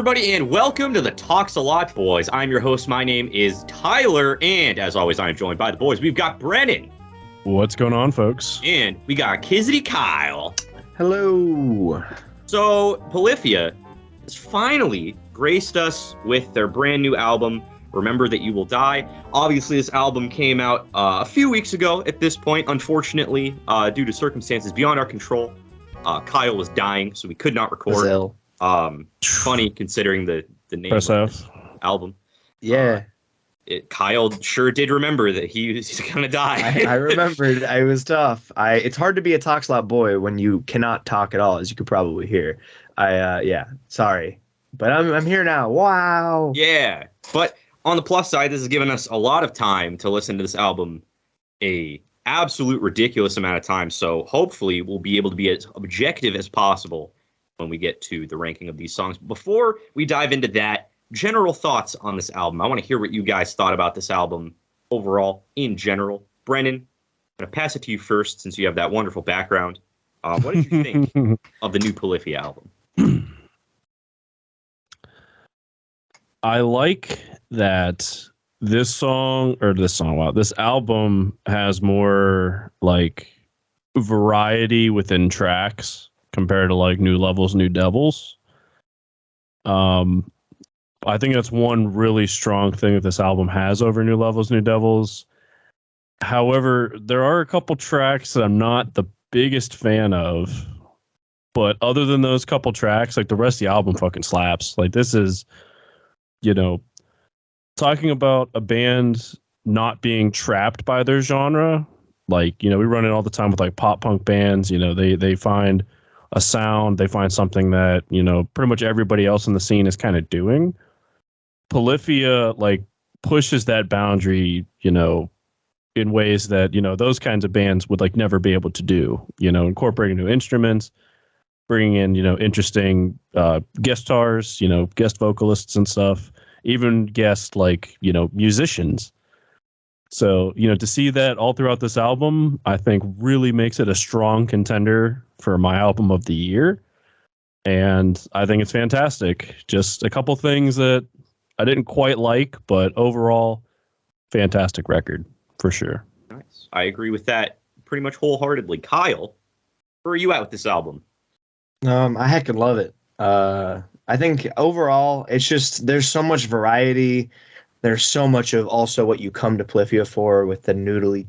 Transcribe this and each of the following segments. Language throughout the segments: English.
everybody, and welcome to the Talks a Lot Boys. I'm your host. My name is Tyler, and as always, I'm joined by the boys. We've got Brennan. What's going on, folks? And we got Kizzity Kyle. Hello. So, Polyphia has finally graced us with their brand new album, Remember That You Will Die. Obviously, this album came out a few weeks ago at this point. Unfortunately, due to circumstances beyond our control, Kyle was dying, so we could not record. Funny considering the name of this album. Yeah. Kyle sure did remember that he's gonna die. I remembered. It was tough. It's hard to be a Talks a Lot boy when you cannot talk at all, as you could probably hear. Sorry. But I'm here now. Wow. Yeah. But on the plus side, this has given us a lot of time to listen to this album, a absolute ridiculous amount of time. So hopefully we'll be able to be as objective as possible when we get to the ranking of these songs. Before we dive into that, general thoughts on this album. I want to hear what you guys thought about this album overall, in general. Brennan, I'm going to pass it to you first since you have that wonderful background. What did you think of the new Polyphia album? I like that this album has more like variety within tracks compared to like New Levels, New Devils. I think that's one really strong thing that this album has over New Levels, New Devils. However, there are a couple tracks that I'm not the biggest fan of, but other than those couple tracks, like the rest of the album fucking slaps. Like this is, talking about a band not being trapped by their genre. Like, we run it all the time with like pop punk bands. They find a sound, they find something that, pretty much everybody else in the scene is kind of doing. Polyphia like pushes that boundary, in ways that, those kinds of bands would like never be able to do, incorporating new instruments, bringing in, interesting guest stars, guest vocalists and stuff, even guest like, musicians. So, to see that all throughout this album, I think really makes it a strong contender for my album of the year. And I think it's fantastic. Just a couple things that I didn't quite like, but overall, fantastic record for sure. Nice. I agree with that pretty much wholeheartedly. Kyle, where are you at with this album? I heckin' love it. I think overall, it's just, there's so much variety. There's so much of also what you come to Polyphia for with the noodly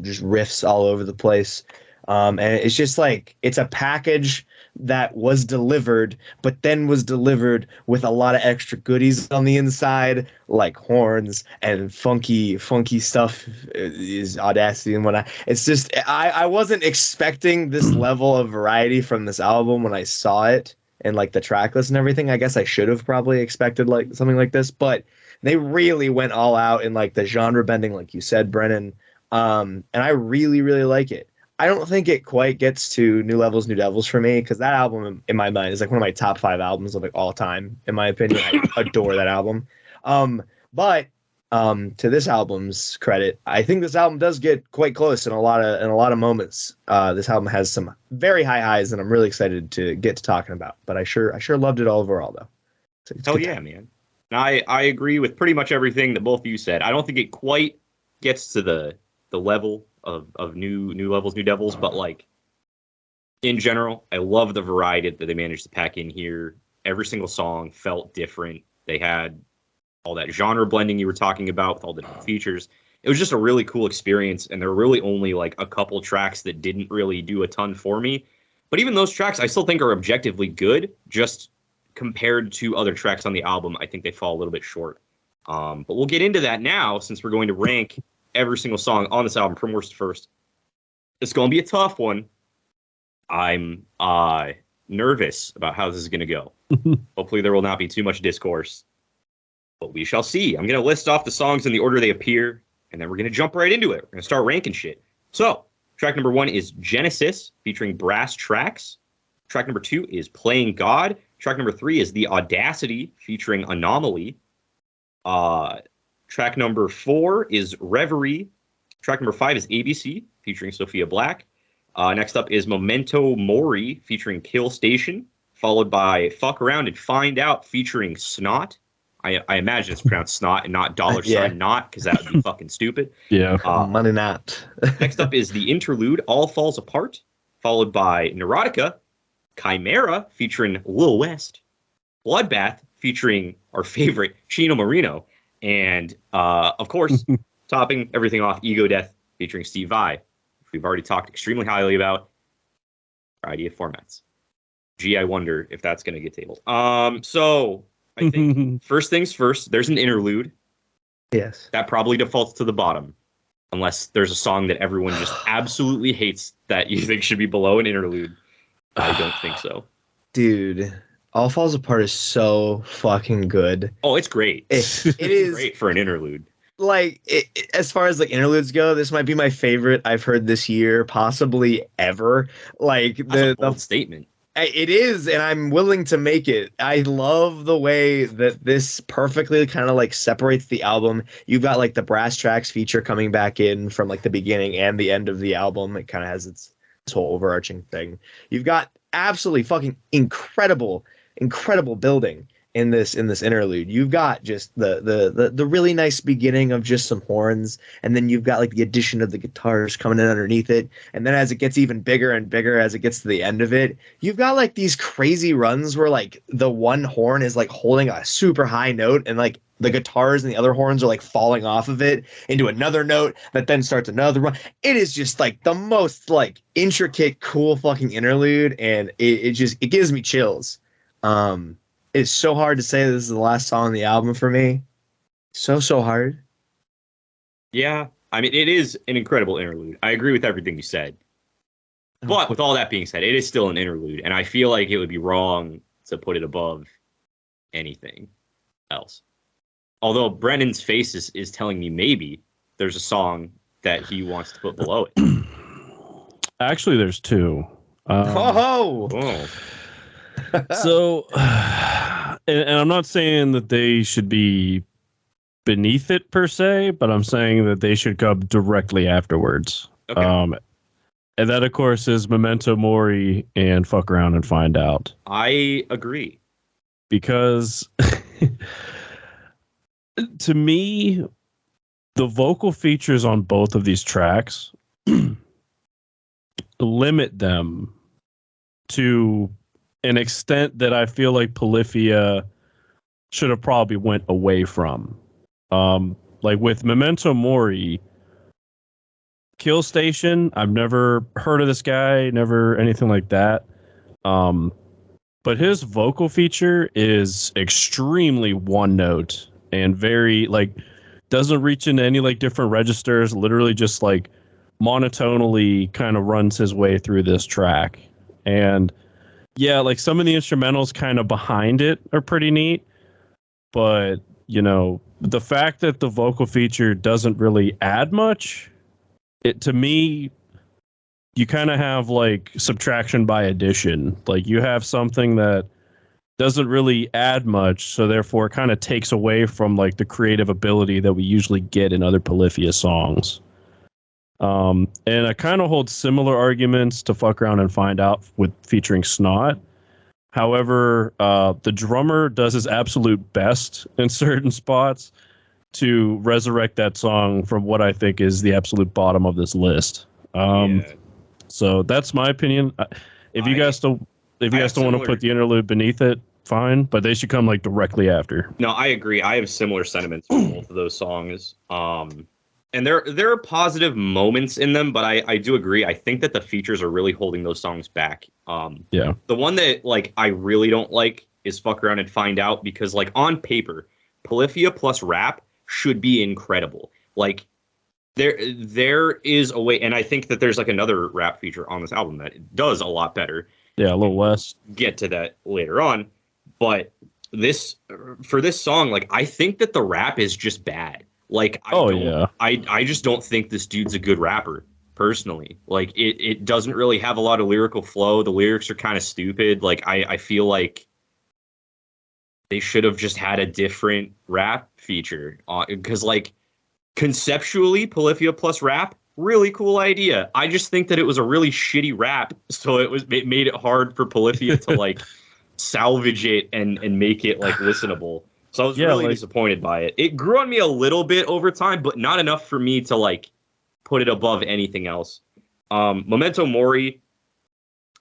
just riffs all over the place. And it's just like, it's a package that was delivered, but then was delivered with a lot of extra goodies on the inside, like horns and funky stuff is Audacity and whatnot. It's just, I wasn't expecting this level of variety from this album when I saw it and like the track list and everything. I guess I should have probably expected like something like this, but they really went all out in like the genre bending, like you said, Brennan. And I really, really like it. I don't think it quite gets to New Levels, New Devils for me, because that album, in my mind, is like one of my top 5 albums of like all time. In my opinion, I adore that album. But to this album's credit, I think this album does get quite close in a lot of moments. This album has some very high highs that I'm really excited to get to talking about. But I sure loved it all overall, though. So hell yeah, man. I agree with pretty much everything that both of you said. I don't think it quite gets to the level of new Levels, New Devils, but like in general, I love the variety that they managed to pack in here. Every single song felt different. They had all that genre blending you were talking about with all the different features. It was just a really cool experience, and there were really only like a couple tracks that didn't really do a ton for me. But even those tracks I still think are objectively good, just compared to other tracks on the album, I think they fall a little bit short. But we'll get into that now, since we're going to rank every single song on this album from worst to first. It's going to be a tough one. I'm nervous about how this is going to go. Hopefully there will not be too much discourse, but we shall see. I'm going to list off the songs in the order they appear, and then we're going to jump right into it. We're going to start ranking shit. So, track number 1 is Genesis, featuring Brass Tracks. Track number 2 is Playing God. Track number 3 is The Audacity, featuring Anomaly. Track number 4 is Reverie. Track number 5 is ABC, featuring Sophia Black. Next up is Memento Mori, featuring Kill Station. followed by Fuck Around and Find Out featuring Snot. I imagine it's pronounced Snot and not dollar Yeah. sign not, because that would be fucking stupid. Yeah. Money not. Next up is the interlude, All Falls Apart, followed by Neurotica, Chimera featuring Lil West, Bloodbath featuring our favorite Chino Marino, and of course, topping everything off, Ego Death featuring Steve Vai, which we've already talked extremely highly about. Variety of formats. Gee, I wonder if that's going to get tabled. So I think first things first, there's an interlude. Yes. That probably defaults to the bottom, unless there's a song that everyone just absolutely hates that you think should be below an interlude. I don't think so. Dude, All Falls Apart is so fucking good. Oh, it's great. It is Great for an interlude. like as far as like interludes go, this might be my favorite I've heard this year, possibly ever. Like That's a bold statement. it is, and I'm willing to make it. I love the way that this perfectly kind of like separates the album. You've got like the brass tracks feature coming back in from like the beginning and the end of the album. It kind of has its whole overarching thing. You've got absolutely fucking incredible building in this interlude. You've got just the really nice beginning of just some horns, and then you've got like the addition of the guitars coming in underneath it, and then as it gets even bigger and bigger as it gets to the end of it, you've got like these crazy runs where like the one horn is like holding a super high note, and like the guitars and the other horns are like falling off of it into another note that then starts another run. It is just like the most like intricate, cool fucking interlude, and it gives me chills. It's so hard to say this is the last song on the album for me. So hard. Yeah, I mean, it is an incredible interlude. I agree with everything you said. But with all that being said, it is still an interlude, and I feel like it would be wrong to put it above anything else. Although Brennan's face is telling me maybe there's a song that he wants to put below it. Actually, there's two. Oh. So, and I'm not saying that they should be beneath it per se, but I'm saying that they should come directly afterwards. Okay. And that, of course, is Memento Mori and Fuck Around and Find Out. I agree. Because to me, the vocal features on both of these tracks limit them to an extent that I feel like Polyphia should have probably went away from. Like with Memento Mori, Kill Station, I've never heard of this guy, never anything like that. But his vocal feature is extremely one note and very like doesn't reach into any like different registers, literally just like monotonally kind of runs his way through this track. And yeah, like some of the instrumentals kind of behind it are pretty neat, but you know, the fact that the vocal feature doesn't really add much, it to me, you kind of have like subtraction by addition. Like you have something that doesn't really add much, so therefore it kind of takes away from like the creative ability that we usually get in other Polyphia songs. And I kind of hold similar arguments to Fuck Around and Find Out with featuring Snot. However, the drummer does his absolute best in certain spots to resurrect that song from what I think is the absolute bottom of this list. So that's my opinion. If you guys don't want to put the interlude beneath it, fine, but they should come like directly after. No, I agree. I have similar sentiments for both of those songs. And there are positive moments in them, but I do agree. I think that the features are really holding those songs back. Yeah. The one that like I really don't like is Fuck Around and Find Out, because like on paper, Polyphia plus rap should be incredible. Like there is a way, and I think that there's like another rap feature on this album that does a lot better. Yeah, a little less. Get to that later on, but for this song, like I think that the rap is just bad. Like, I just don't think this dude's a good rapper, personally. Like, it doesn't really have a lot of lyrical flow. The lyrics are kind of stupid. Like, I feel like they should have just had a different rap feature. Because, like, conceptually, Polyphia plus rap, really cool idea. I just think that it was a really shitty rap, so it made it hard for Polyphia to, like, salvage it and make it like listenable. So I was Yeah, really like- disappointed by it. It grew on me a little bit over time, but not enough for me to like put it above anything else. Memento Mori,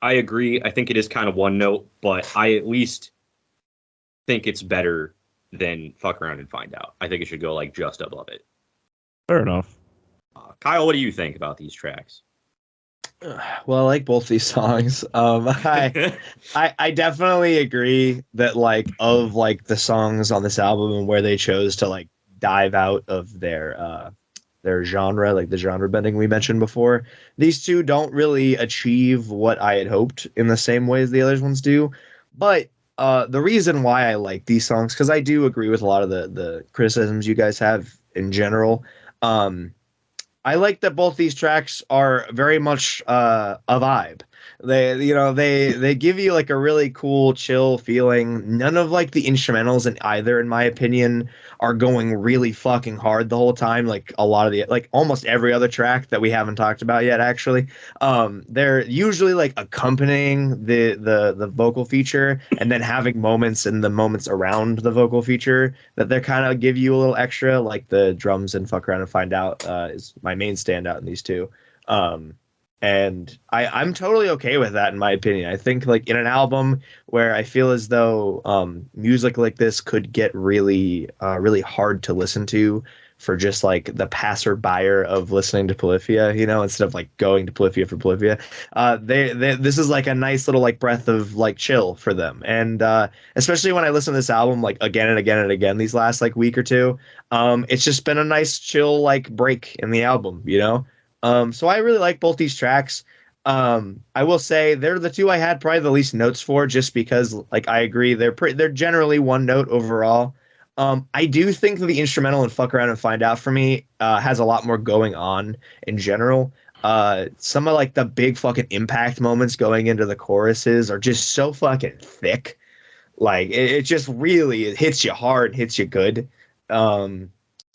I agree. I think it is kind of one note, but I at least think it's better than Fuck Around and Find Out. I think it should go like just above it. Fair enough. Kyle, what do you think about these tracks? Well, I like both these songs. I definitely agree that like of like the songs on this album and where they chose to like dive out of their genre, like the genre bending we mentioned before, these two don't really achieve what I had hoped in the same way as the other ones do. But the reason why I like these songs, because I do agree with a lot of the criticisms you guys have in general. I like that both these tracks are very much a vibe. They give you like a really cool, chill feeling. None of like the instrumentals in either, in my opinion, are going really fucking hard the whole time. Like a lot of the like almost every other track that we haven't talked about yet, actually. They're usually like accompanying the vocal feature and then having moments in the moments around the vocal feature that they're kind of give you a little extra. Like the drums and Fuck Around and Find Out is my main standout in these two. And I'm totally okay with that, in my opinion. I think like in an album where I feel as though music like this could get really hard to listen to for just like the passerby of listening to Polyphia, instead of like going to Polyphia for Polyphia, this is like a nice little like breath of like chill for them. And especially when I listen to this album like again and again and again these last like week or two, it's just been a nice chill like break in the album, So I really like both these tracks. I will say they're the two I had probably the least notes for, just because, like, I agree they're generally one note overall. I do think that the instrumental and Fuck Around and Find Out for me has a lot more going on in general. Some of like the big fucking impact moments going into the choruses are just so fucking thick. Like it just really it hits you hard, hits you good.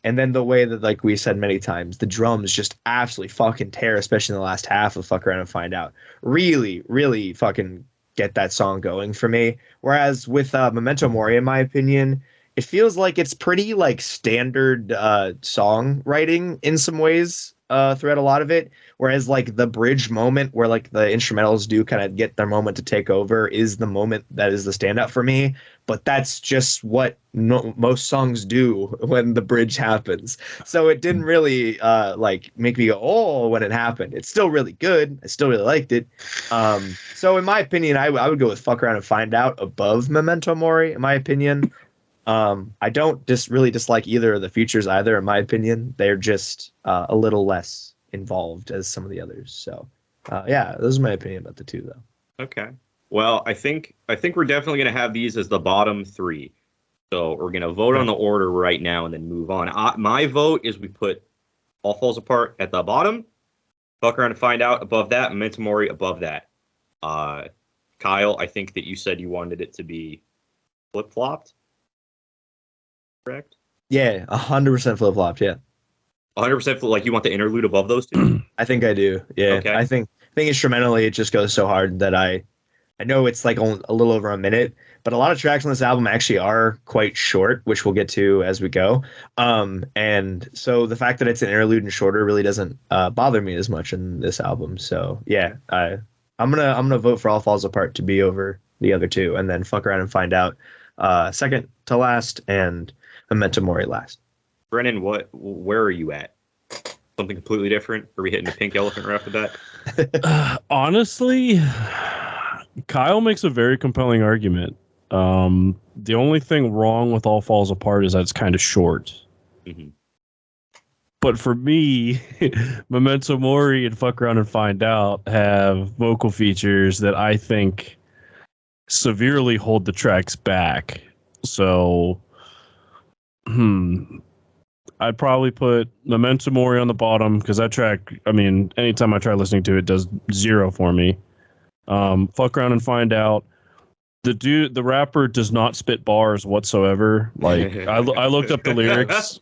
And then the way that, like we said many times, the drums just absolutely fucking tear, especially in the last half of Fuck Around and Find Out. Really, really fucking get that song going for me. Whereas with Memento Mori, in my opinion, it feels like it's pretty like standard songwriting in some ways throughout a lot of it. Whereas like the bridge moment where like the instrumentals do kind of get their moment to take over is the moment that is the standout for me. But that's just what most songs do when the bridge happens. So it didn't really like make me go, oh, when it happened. It's still really good. I still really liked it. So in my opinion, I would go with Fuck Around and Find Out above Memento Mori, in my opinion. I don't really dislike either of the features either, in my opinion. They're just a little less involved as some of the others. So yeah, those are my opinion about the two, though. Okay. Well, I think we're definitely going to have these as the bottom three. So we're going to vote on the order right now and then move on. My vote is we put All Falls Apart at the bottom, Fuck Around and Find Out above that, Memento Mori above that. Kyle, I think that you said you wanted it to be flip-flopped. Correct? Yeah, 100% flip-flopped, yeah. 100% like you want the interlude above those two? I think I do. Yeah. Okay. I think instrumentally it just goes so hard that I know it's like a little over a minute, but a lot of tracks on this album actually are quite short, which we'll get to as we go. And so the fact that it's an interlude and shorter really doesn't bother me as much in this album. So yeah, I'm gonna vote for All Falls Apart to be over the other two, and then Fuck Around and Find Out second to last, and Memento Mori last. Brennan, where are you at? Something completely different? Are we hitting the pink elephant right off the bat? Honestly, Kyle makes a very compelling argument. The only thing wrong with All Falls Apart is that it's kind of short. Mm-hmm. But for me, Memento Mori and Fuck Around and Find Out have vocal features that I think severely hold the tracks back. So, I'd probably put Memento Mori on the bottom because that track, I mean, anytime I try listening to it, does zero for me. Fuck Around and Find Out. The rapper does not spit bars whatsoever. Like I looked up the lyrics.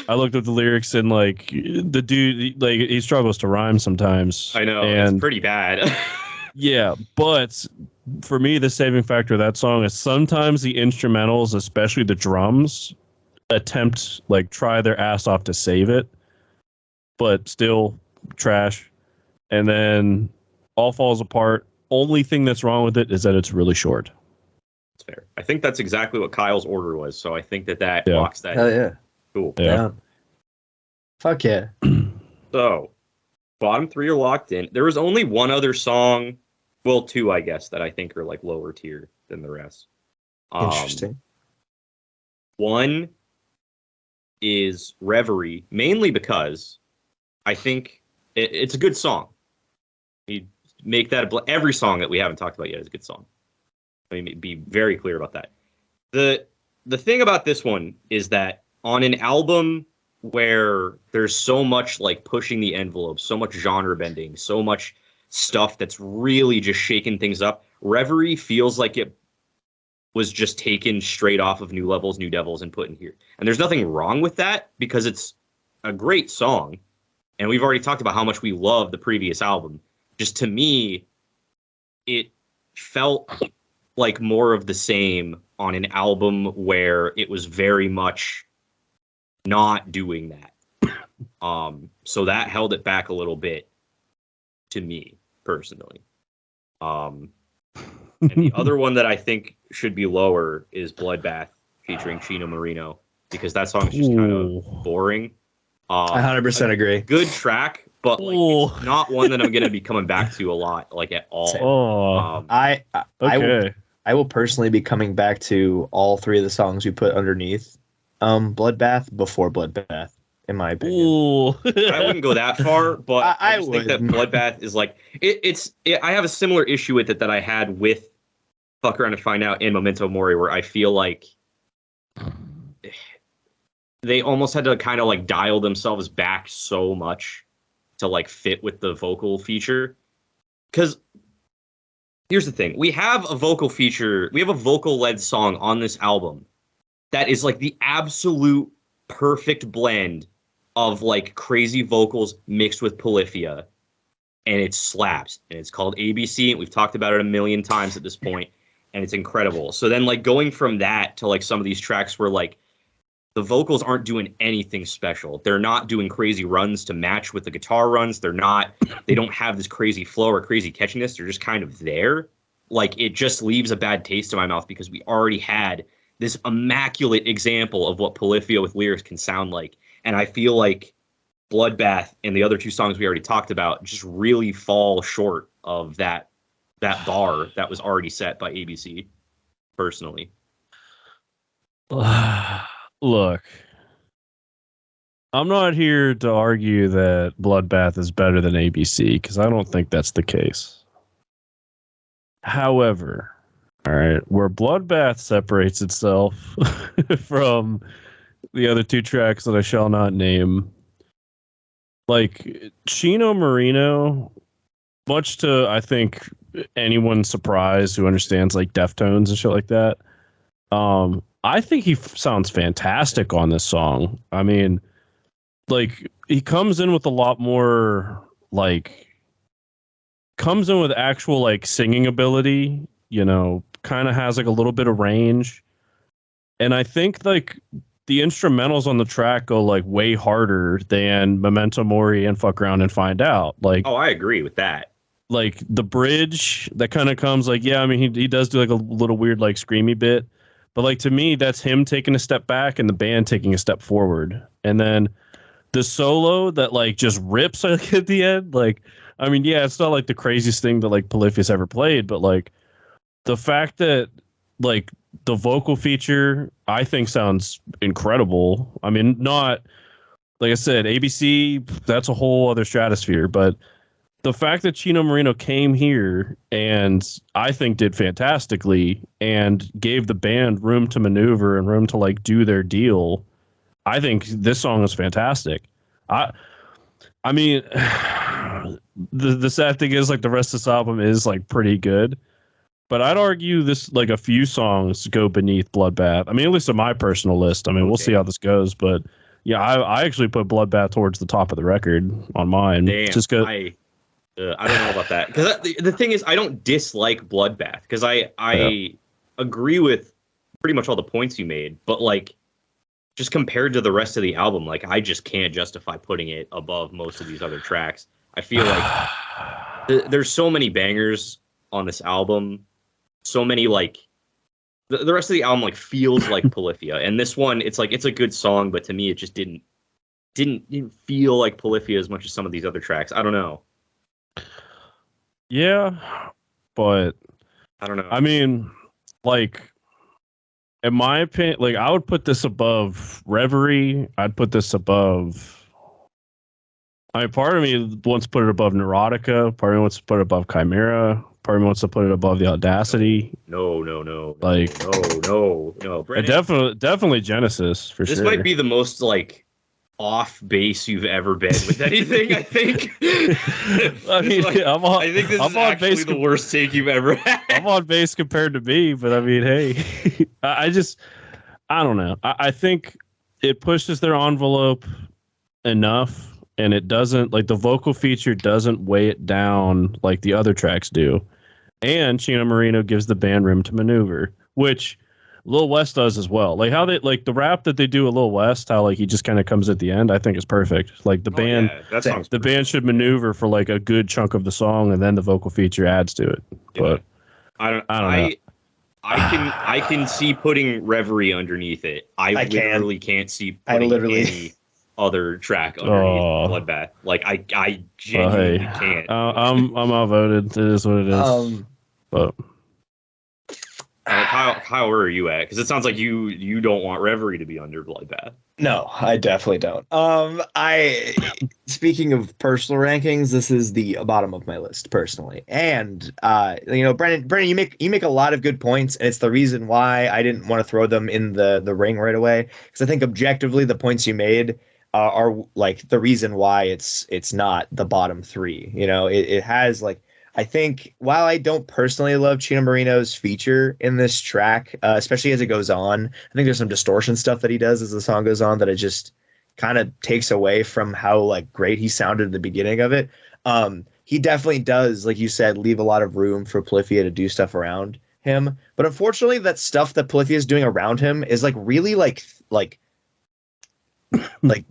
I looked up the lyrics and like the dude, like he struggles to rhyme sometimes. I know, and it's pretty bad. yeah, but for me, the saving factor of that song is sometimes the instrumentals, especially the drums, try their ass off to save it, but still trash. And then All Falls Apart. Only thing that's wrong with it is that it's really short. It's fair. I think that's exactly what Kyle's order was. So I think that locks that. Hell yeah. Cool. Yeah. Fuck yeah. So bottom three are locked in. There was only one other song, well, two, I guess, that I think are like lower tier than the rest. Interesting. One is Reverie, mainly because I think it's a good song. You make that every song that we haven't talked about yet is a good song. I mean, be very clear about that. The thing about this one is that on an album where there's so much like pushing the envelope, so much genre bending, so much stuff that's really just shaking things up, Reverie feels like it was just taken straight off of New Levels, New Devils and put in here. And there's nothing wrong with that because it's a great song. And we've already talked about how much we love the previous album. Just to me, it felt like more of the same on an album where it was very much not doing that. So that held it back a little bit to me personally. And the other one that I think should be lower is Bloodbath featuring Chino Marino, because that song is just kind of boring. I 100% agree. Good track, but like, it's not one that I'm going to be coming back to a lot, like at all. I will personally be coming back to all three of the songs we put underneath Bloodbath before Bloodbath, in my opinion. I wouldn't go that far, but I just think that Bloodbath is like I have a similar issue with it that I had with Fuck Around and Find Out and Memento Mori, where I feel like they almost had to kind of like dial themselves back so much to like fit with the vocal feature. Because here's the thing. We have a vocal led song on this album that is like the absolute perfect blend of like crazy vocals mixed with Polyphia. And it slaps. And it's called ABC. And we've talked about it a million times at this point. And it's incredible. So then like going from that to like some of these tracks where like the vocals aren't doing anything special. They're not doing crazy runs to match with the guitar runs. They don't have this crazy flow or crazy catchiness. They're just kind of there. Like it just leaves a bad taste in my mouth because we already had this immaculate example of what Polyphia with lyrics can sound like. And I feel like Bloodbath and the other two songs we already talked about just really fall short of that bar that was already set by ABC, personally. Look, I'm not here to argue that Bloodbath is better than ABC, because I don't think that's the case. However, all right, where Bloodbath separates itself from the other two tracks that I shall not name, like Chino Marino, much to, I think, anyone's surprise who understands like Deftones and shit like that, I think he sounds fantastic on this song. I mean, like he comes in with a lot more comes in with actual like singing ability, kind of has like a little bit of range. And I think like the instrumentals on the track go like way harder than Memento Mori and Fuck Around and Find Out. Like, oh, I agree with that. Like the bridge that kind of comes like, yeah, I mean, he does do like a little weird like screamy bit. But like to me, that's him taking a step back and the band taking a step forward. And then the solo that like just rips like, at the end. Like, I mean, yeah, it's not like the craziest thing that like Polyphia's ever played, but like the fact that like the vocal feature I think sounds incredible. I mean, not like I said, ABC, that's a whole other stratosphere, but the fact that Chino Marino came here and I think did fantastically and gave the band room to maneuver and room to like do their deal, I think this song is fantastic. I mean, the sad thing is like the rest of this album is like pretty good, but I'd argue this like a few songs go beneath Bloodbath. I mean, at least on my personal list. I mean, we'll see how this goes, but yeah, I actually put Bloodbath towards the top of the record on mine. Damn, just because I don't know about that because the thing is, I don't dislike Bloodbath because I agree with pretty much all the points you made, but like just compared to the rest of the album, like I just can't justify putting it above most of these other tracks. I feel like there's so many bangers on this album, so many like the rest of the album like feels like Polyphia, and this one it's like it's a good song, but to me it just didn't feel like Polyphia as much as some of these other tracks. I don't know. Yeah, but I don't know. I mean, like, in my opinion, like I would put this above Reverie. I'd put this above. I mean, part of me wants to put it above Neurotica. Part of me wants to put it above Chimera. Part of me wants to put it above the Audacity. No. Like, no. Brennan, definitely Genesis for this sure. This might be the most like off base you've ever been with anything. I think. I mean, I think this is actually the worst take you've ever had. I'm on base compared to me, but I mean, hey, I don't know. I think it pushes their envelope enough, and it doesn't like the vocal feature doesn't weigh it down like the other tracks do. And Chino Moreno gives the band room to maneuver, which Lil West does as well. Like how they like the rap that they do with Lil West, how like he just kind of comes at the end, I think is perfect. Like the band, the band should maneuver for like a good chunk of the song, and then the vocal feature adds to it. Yeah. But I don't know. I can see putting Reverie underneath it. I literally can't see putting any other track underneath Bloodbath. Like I genuinely can't. I'm outvoted. It is what it is. But. Kyle, where are you at? Because it sounds like you don't want Reverie to be under Bloodbath. No, I definitely don't. Speaking of personal rankings, this is the bottom of my list personally. And Brennan, you make a lot of good points, and it's the reason why I didn't want to throw them in the ring right away. Because I think objectively the points you made are like the reason why it's not the bottom three. You know, it has like. I think while I don't personally love Chino Moreno's feature in this track, especially as it goes on, I think there's some distortion stuff that he does as the song goes on that it just kind of takes away from how like great he sounded at the beginning of it. He definitely does, like you said, leave a lot of room for Polyphia to do stuff around him. But unfortunately, that stuff that Polyphia is doing around him is like really like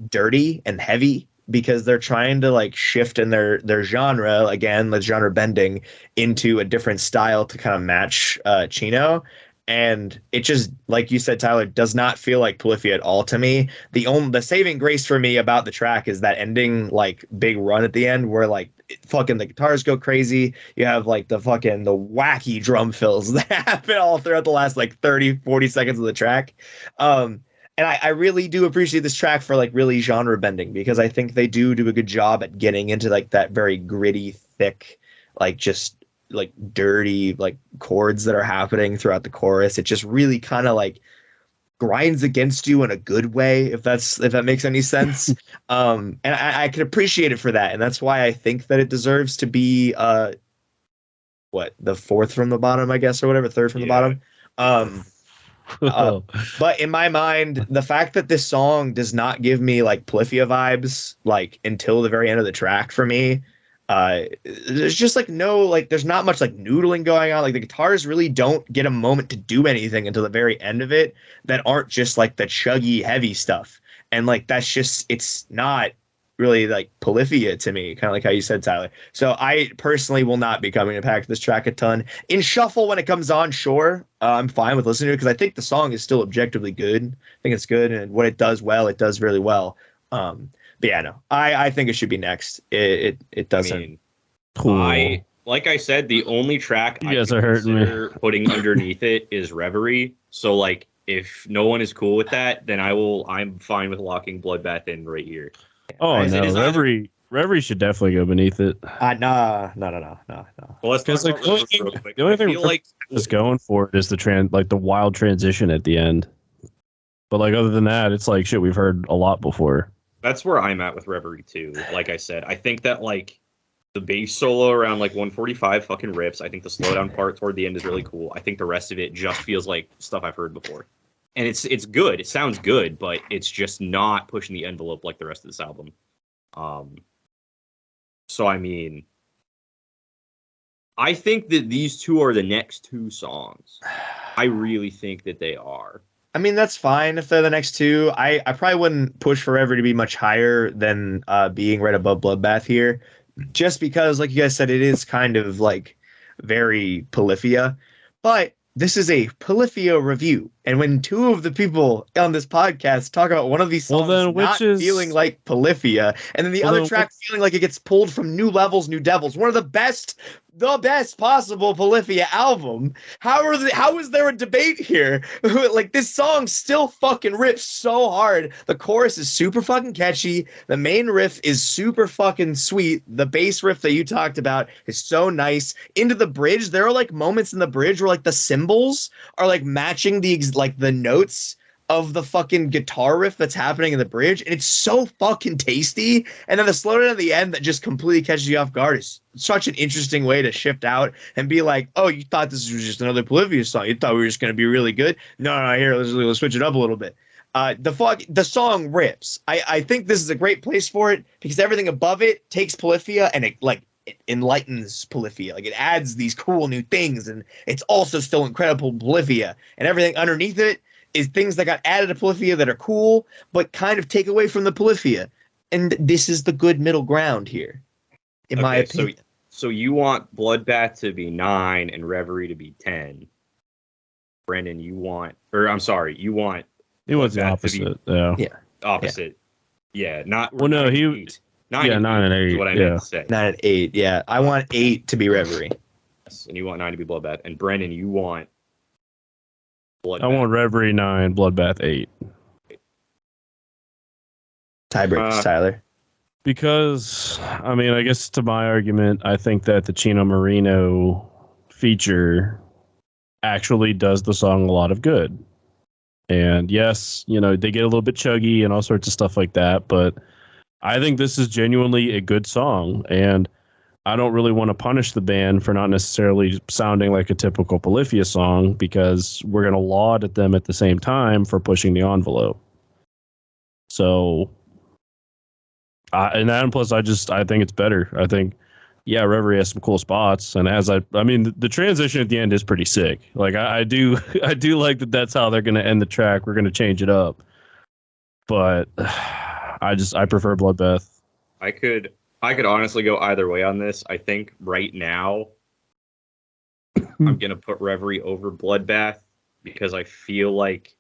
dirty and heavy. Because they're trying to like shift in their genre again, the genre bending into a different style to kind of match Chino, and it just like you said, Tyler, does not feel like Polyphia at all to me. The saving grace for me about the track is that ending like big run at the end where like fucking the guitars go crazy. You have like the wacky drum fills that happen all throughout the last like 30-40 seconds of the track. And I really do appreciate this track for like really genre bending because I think they do a good job at getting into like that very gritty, thick, like just like dirty like chords that are happening throughout the chorus. It just really kind of like grinds against you in a good way, if that makes any sense. And I can appreciate it for that, and that's why I think that it deserves to be the fourth from the bottom, I guess, or whatever, third from the bottom. But in my mind, the fact that this song does not give me like Polyphia vibes like until the very end of the track for me, there's just like there's not much like noodling going on. Like the guitars really don't get a moment to do anything until the very end of it that aren't just like the chuggy heavy stuff. And like that's just, it's not really like Polyphia to me, kind of like how you said, Tyler. So I personally will not be coming to pack this track a ton. In shuffle when it comes on, sure, I'm fine with listening to it because I think the song is still objectively good. I think it's good, and what it does well, it does really well. But yeah, no, I think it should be next. It doesn't. I mean, cool. Like I said, the only track you guys are hurting me. Putting underneath it is Reverie. So like, if no one is cool with that, then I'm fine with locking Bloodbath in right here. Oh no, Reverie should definitely go beneath it. No. Well, let's talk like, about real quick. The only thing like is going for it is the wild transition at the end. But like other than that, it's like shit we've heard a lot before. That's where I'm at with Reverie too. Like I said, I think that like the bass solo around like 145 fucking rips. I think the slowdown part toward the end is really cool. I think the rest of it just feels like stuff I've heard before. And it's good. It sounds good, but it's just not pushing the envelope like the rest of this album. So I mean, I think that these two are the next two songs. I really think that they are. I mean, that's fine if they're the next two. I probably wouldn't push Forever to be much higher than being right above Bloodbath here, just because, like you guys said, it is kind of like very Polyphia. But this is a Polyphia review, and when two of the people on this podcast talk about one of these songs not feeling like Polyphia, and then the other track feeling like it gets pulled from New Levels, New Devils, one of the best possible Polyphia album. How is there a debate here? Like, this song still fucking rips so hard. The chorus is super fucking catchy. The main riff is super fucking sweet. The bass riff that you talked about is so nice. Into the bridge, there are like moments in the bridge where like the cymbals are like matching the notes of the fucking guitar riff that's happening in the bridge, and it's so fucking tasty. And then the slowdown at the end that just completely catches you off guard is such an interesting way to shift out and be like, oh, you thought this was just another Polyphia song? You thought we were just gonna be really good? No, here, let's switch it up a little bit. The song rips. I think this is a great place for it because everything above it takes Polyphia and it enlightens Polyphia. Like, it adds these cool new things, and it's also still incredible Polyphia. And everything underneath it is things that got added to Polyphia that are cool, but kind of take away from the Polyphia. And this is the good middle ground here, in my opinion. So you want Bloodbath to be 9 and Reverie to be 10. Brendan, you want the opposite. Yeah. Opposite. Yeah. Not. Well, no, 9 and 8. Is what I meant to say. 9 and 8. Yeah, I want 8 to be Reverie. Yes, and you want 9 to be Bloodbath. And Brendan, you want Bloodbath. I want Reverie 9, Bloodbath 8. Tiebreakers, Tyler. Because, I mean, I guess to my argument, I think that the Chino Marino feature actually does the song a lot of good. And yes, they get a little bit chuggy and all sorts of stuff like that, but I think this is genuinely a good song, and I don't really want to punish the band for not necessarily sounding like a typical Polyphia song, because we're going to laud at them at the same time for pushing the envelope. So, and plus, I think it's better. I think, yeah, Reverie has some cool spots, and the transition at the end is pretty sick. Like, I do like that. That's how they're going to end the track. We're going to change it up, but I prefer Bloodbath. I could honestly go either way on this. I think right now I'm going to put Reverie over Bloodbath because I feel like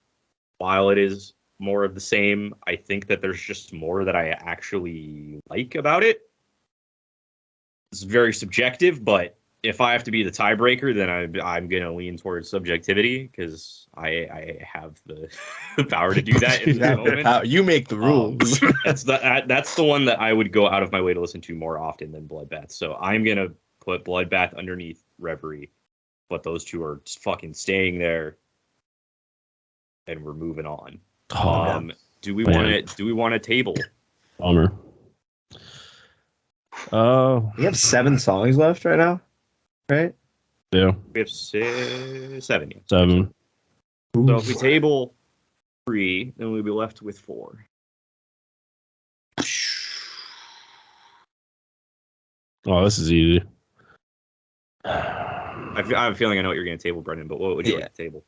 while it is more of the same, I think that there's just more that I actually like about it. It's very subjective, but if I have to be the tiebreaker, then I'm going to lean towards subjectivity because I have the power to do that in this moment. You make the rules. That's the one that I would go out of my way to listen to more often than Bloodbath. So I'm going to put Bloodbath underneath Reverie, but those two are fucking staying there, and we're moving on. Do we want a table? Bummer. We have 7 songs left right now, right? Yeah. We have 7. 7. So if we table 3, then we'll be left with 4. Oh, this is easy. I have a feeling I know what you're going to table, Brendan, but what would you like to table?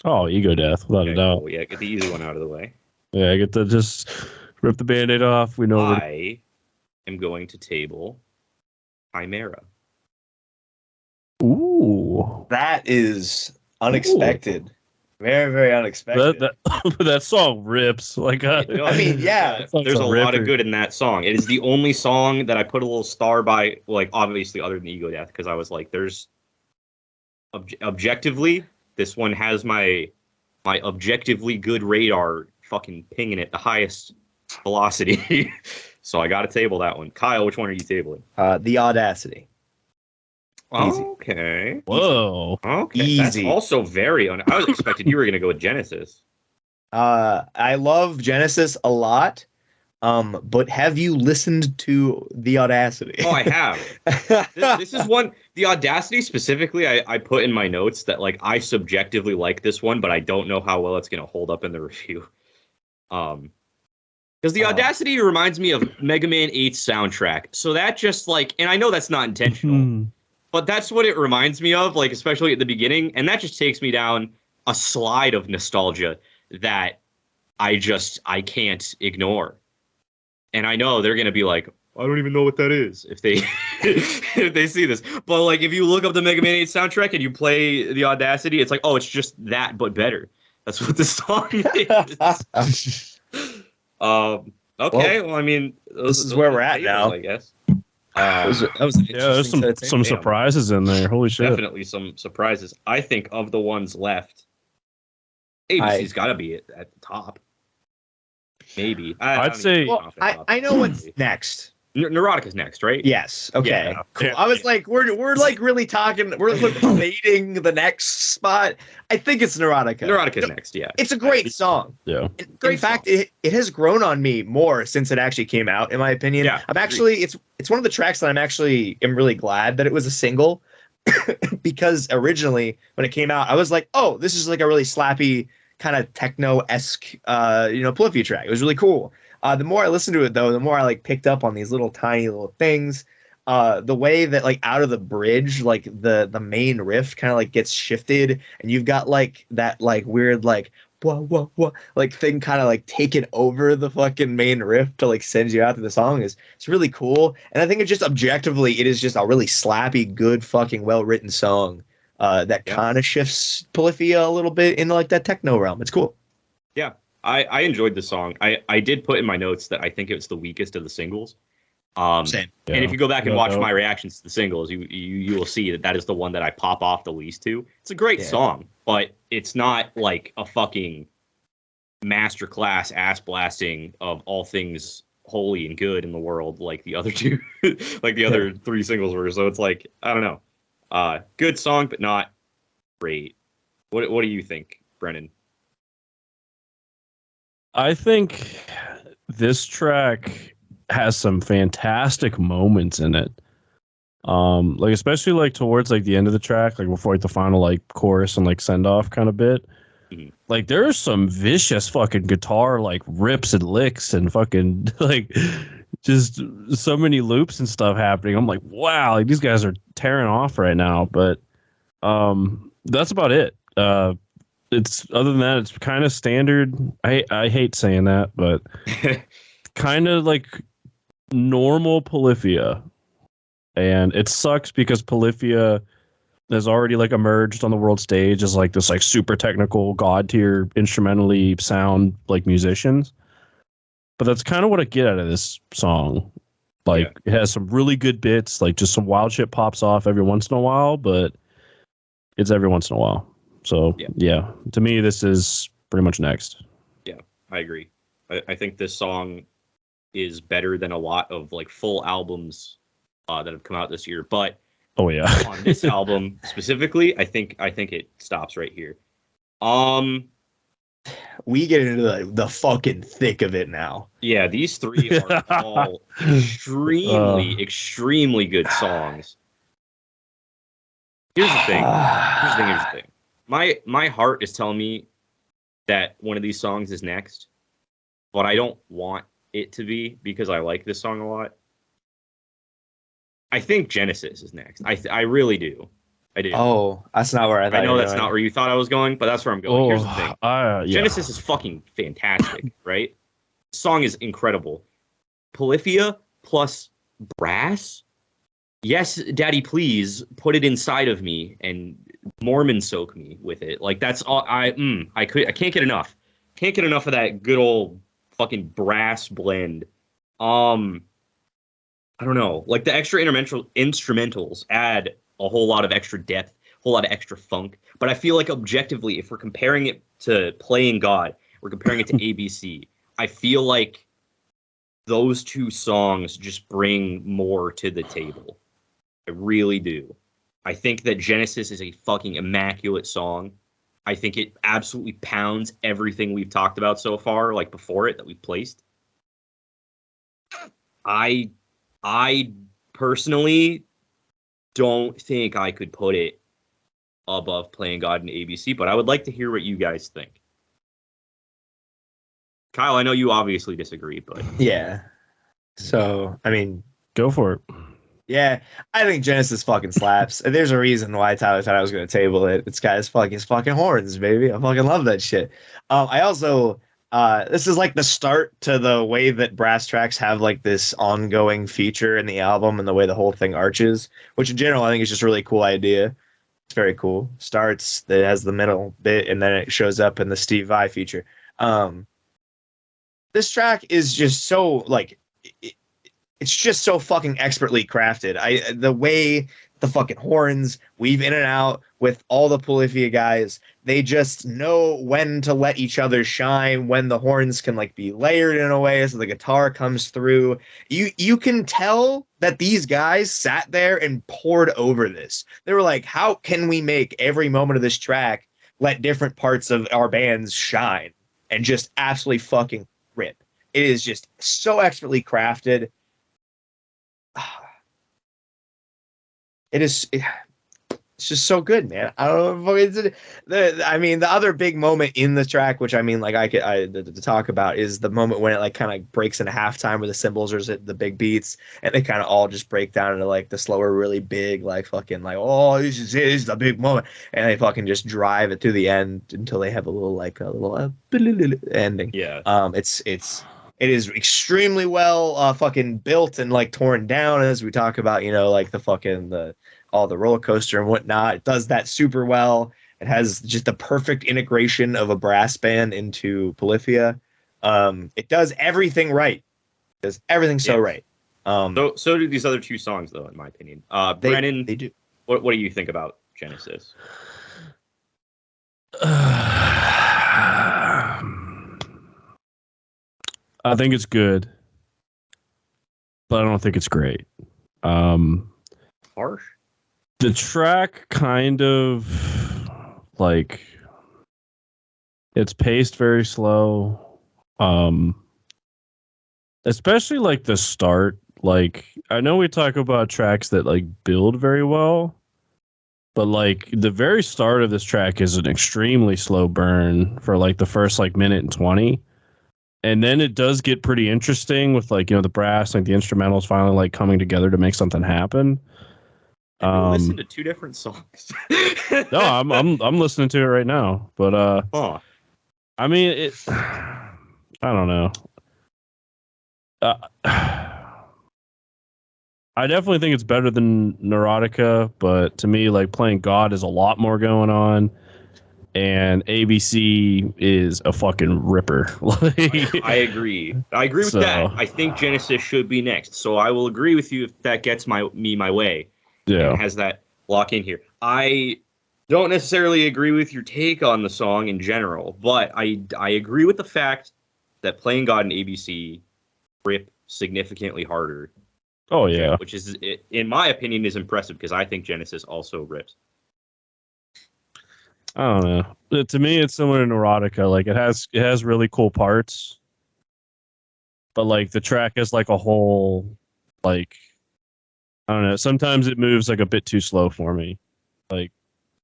Oh, Ego Death, without a doubt. Cool. Yeah, get the easy one out of the way. Yeah, I get to just rip the Band-Aid off. We know I am going to table Chimera. Ooh. That is unexpected. Ooh. Very, very unexpected. That song rips. Like, I mean, yeah. There's a lot of good in that song. It is the only song that I put a little star by, like, obviously, other than Ego Death, because I was like, there's objectively, this one has my objectively good radar fucking pinging at the highest velocity. So I got to table that one. Kyle, which one are you tabling? The Audacity. Easy. Okay. Whoa. Okay. Easy. That's also very. I was expecting you were going to go with Genesis. I love Genesis a lot. But have you listened to the Audacity? Oh, I have. This is one. The Audacity specifically, I put in my notes that like I subjectively like this one, but I don't know how well it's going to hold up in the review. Because the Audacity reminds me of Mega Man 8's soundtrack. So that just like, and I know that's not intentional. But that's what it reminds me of, like, especially at the beginning. And that just takes me down a slide of nostalgia that I can't ignore. And I know they're going to be like, I don't even know what that is if they if they see this. But like, if you look up the Mega Man 8 soundtrack and you play the Audacity, it's like, oh, it's just that, but better. That's what the song is. Okay, well, I mean, this is where we're at now, I guess. That was an there's some surprises in there. Holy shit! Definitely some surprises. I think of the ones left, ABC's got to be at the top. Maybe. I'd say. Well, I know what's next. Neurotica's next, right? Yes. Okay. Yeah. Cool. I was like, we're like really talking. We're debating the next spot. I think it's Neurotica. Neurotica's next. Yeah. It's a great song. Yeah. In fact, it has grown on me more since it actually came out, in my opinion. Yeah. I'm actually it's one of the tracks that am really glad that it was a single because originally when it came out, I was like, oh, this is like a really slappy kind of techno-esque Polyphia track. It was really cool. The more I listened to it, though, the more I like picked up on these little tiny little things. The way that like out of the bridge, like the main riff kind of like gets shifted, and you've got like that like weird like whoa like thing kind of like taking over the fucking main riff to like send you out to the song it's really cool. And I think it's just objectively it is just a really slappy, good fucking well written song that kind of shifts Polyphia a little bit into like that techno realm. It's cool. Yeah. I enjoyed the song. I did put in my notes that I think it was the weakest of the singles. Same. And if you go back and watch my reactions to the singles, you will see that is the one that I pop off the least to. It's a great song, but it's not like a fucking masterclass ass blasting of all things holy and good in the world like the other two, like the other three singles were. So it's like, I don't know. Good song, but not great. What do you think, Brennan? I think this track has some fantastic moments in it. Like especially like towards like the end of the track, like before like the final like chorus and like send off kind of bit. Mm-hmm. Like there's some vicious fucking guitar like rips and licks and fucking like just so many loops and stuff happening. I'm like, wow, like these guys are tearing off right now. But that's about it. It's other than that, it's kind of standard. I hate saying that, but kind of like normal Polyphia. And it sucks because Polyphia has already like emerged on the world stage as like this like super technical god tier instrumentally sound like musicians. But that's kind of what I get out of this song. Like it has some really good bits, like just some wild shit pops off every once in a while, but it's every once in a while. So, yeah, to me, this is pretty much next. Yeah, I agree. I think this song is better than a lot of like full albums that have come out this year. But on this album specifically, I think it stops right here. We get into the fucking thick of it now. Yeah, these three are all extremely good songs. Here's the thing. My heart is telling me that one of these songs is next, but I don't want it to be because I like this song a lot. I think Genesis is next. I really do. I do. Oh, that's not where I thought. I know that's not where you thought I was going, but that's where I'm going. Here's the thing. Genesis is fucking fantastic, right? The song is incredible. Polyphia plus brass. Yes, Daddy, please put it inside of me and Mormon soak me with it. Like that's all I can't get enough. Can't get enough of that good old fucking brass blend. I don't know. Like the extra instrumentals add a whole lot of extra depth, a whole lot of extra funk. But I feel like objectively, if we're comparing it to Playing God, we're comparing it to ABC, I feel like those two songs just bring more to the table. I really do. I think that Genesis is a fucking immaculate song. I think it absolutely pounds everything we've talked about so far, like before it, that we've placed. I personally don't think I could put it above Playing God and ABC, but I would like to hear what you guys think. Kyle, I know you obviously disagree, but... Yeah. So, I mean... Go for it. Yeah, I think Genesis fucking slaps. And there's a reason why Tyler thought I was going to table it. It's got his fucking horns, baby. I fucking love that shit. I also, this is like the start to the way that brass tracks have like this ongoing feature in the album and the way the whole thing arches, which in general I think is just a really cool idea. It's very cool. Starts, it has the middle bit, and then it shows up in the Steve Vai feature. This track is just so like it's just so fucking expertly crafted. The way the fucking horns weave in and out with all the Polyphia guys, they just know when to let each other shine, when the horns can like be layered in a way so the guitar comes through. You can tell that these guys sat there and poured over this. They were like, how can we make every moment of this track let different parts of our bands shine and just absolutely fucking rip. It is just so expertly crafted. It's just so good, man. I don't know if the other big moment in the track, which I mean, like to talk about, is the moment when it like kind of breaks into halftime where the cymbals are the big beats and they kind of all just break down into like the slower, really big, like fucking like, oh, this is the big moment, and they fucking just drive it to the end until they have a little ending. Yeah. It is extremely well fucking built and like torn down, as we talk about, like all the roller coaster and whatnot. It does that super well. It has just the perfect integration of a brass band into Polyphia. It does everything right. It does everything so right. So do these other two songs, though, in my opinion. Brennan, they do. What do you think about Genesis? I think it's good, but I don't think it's great. Harsh? The track kind of like it's paced very slow. Especially like the start. Like I know we talk about tracks that like build very well, but like the very start of this track is an extremely slow burn for like the first like minute and 20. And then it does get pretty interesting with like, the brass, like the instrumentals finally like coming together to make something happen. Listen to two different songs. No, I'm listening to it right now, but I mean I don't know. I definitely think it's better than Neurotica, but to me, like Playing God is a lot more going on. And ABC is a fucking ripper. I agree. I agree with that. I think Genesis should be next. So I will agree with you if that gets my way. Yeah. And has that lock in here. I don't necessarily agree with your take on the song in general, but I agree with the fact that Playing God and ABC rip significantly harder. Oh, yeah. Which is, in my opinion, is impressive because I think Genesis also rips. I don't know. To me, it's similar to Neurotica. Like it has really cool parts, but like the track is like a whole, like I don't know. Sometimes it moves like a bit too slow for me. Like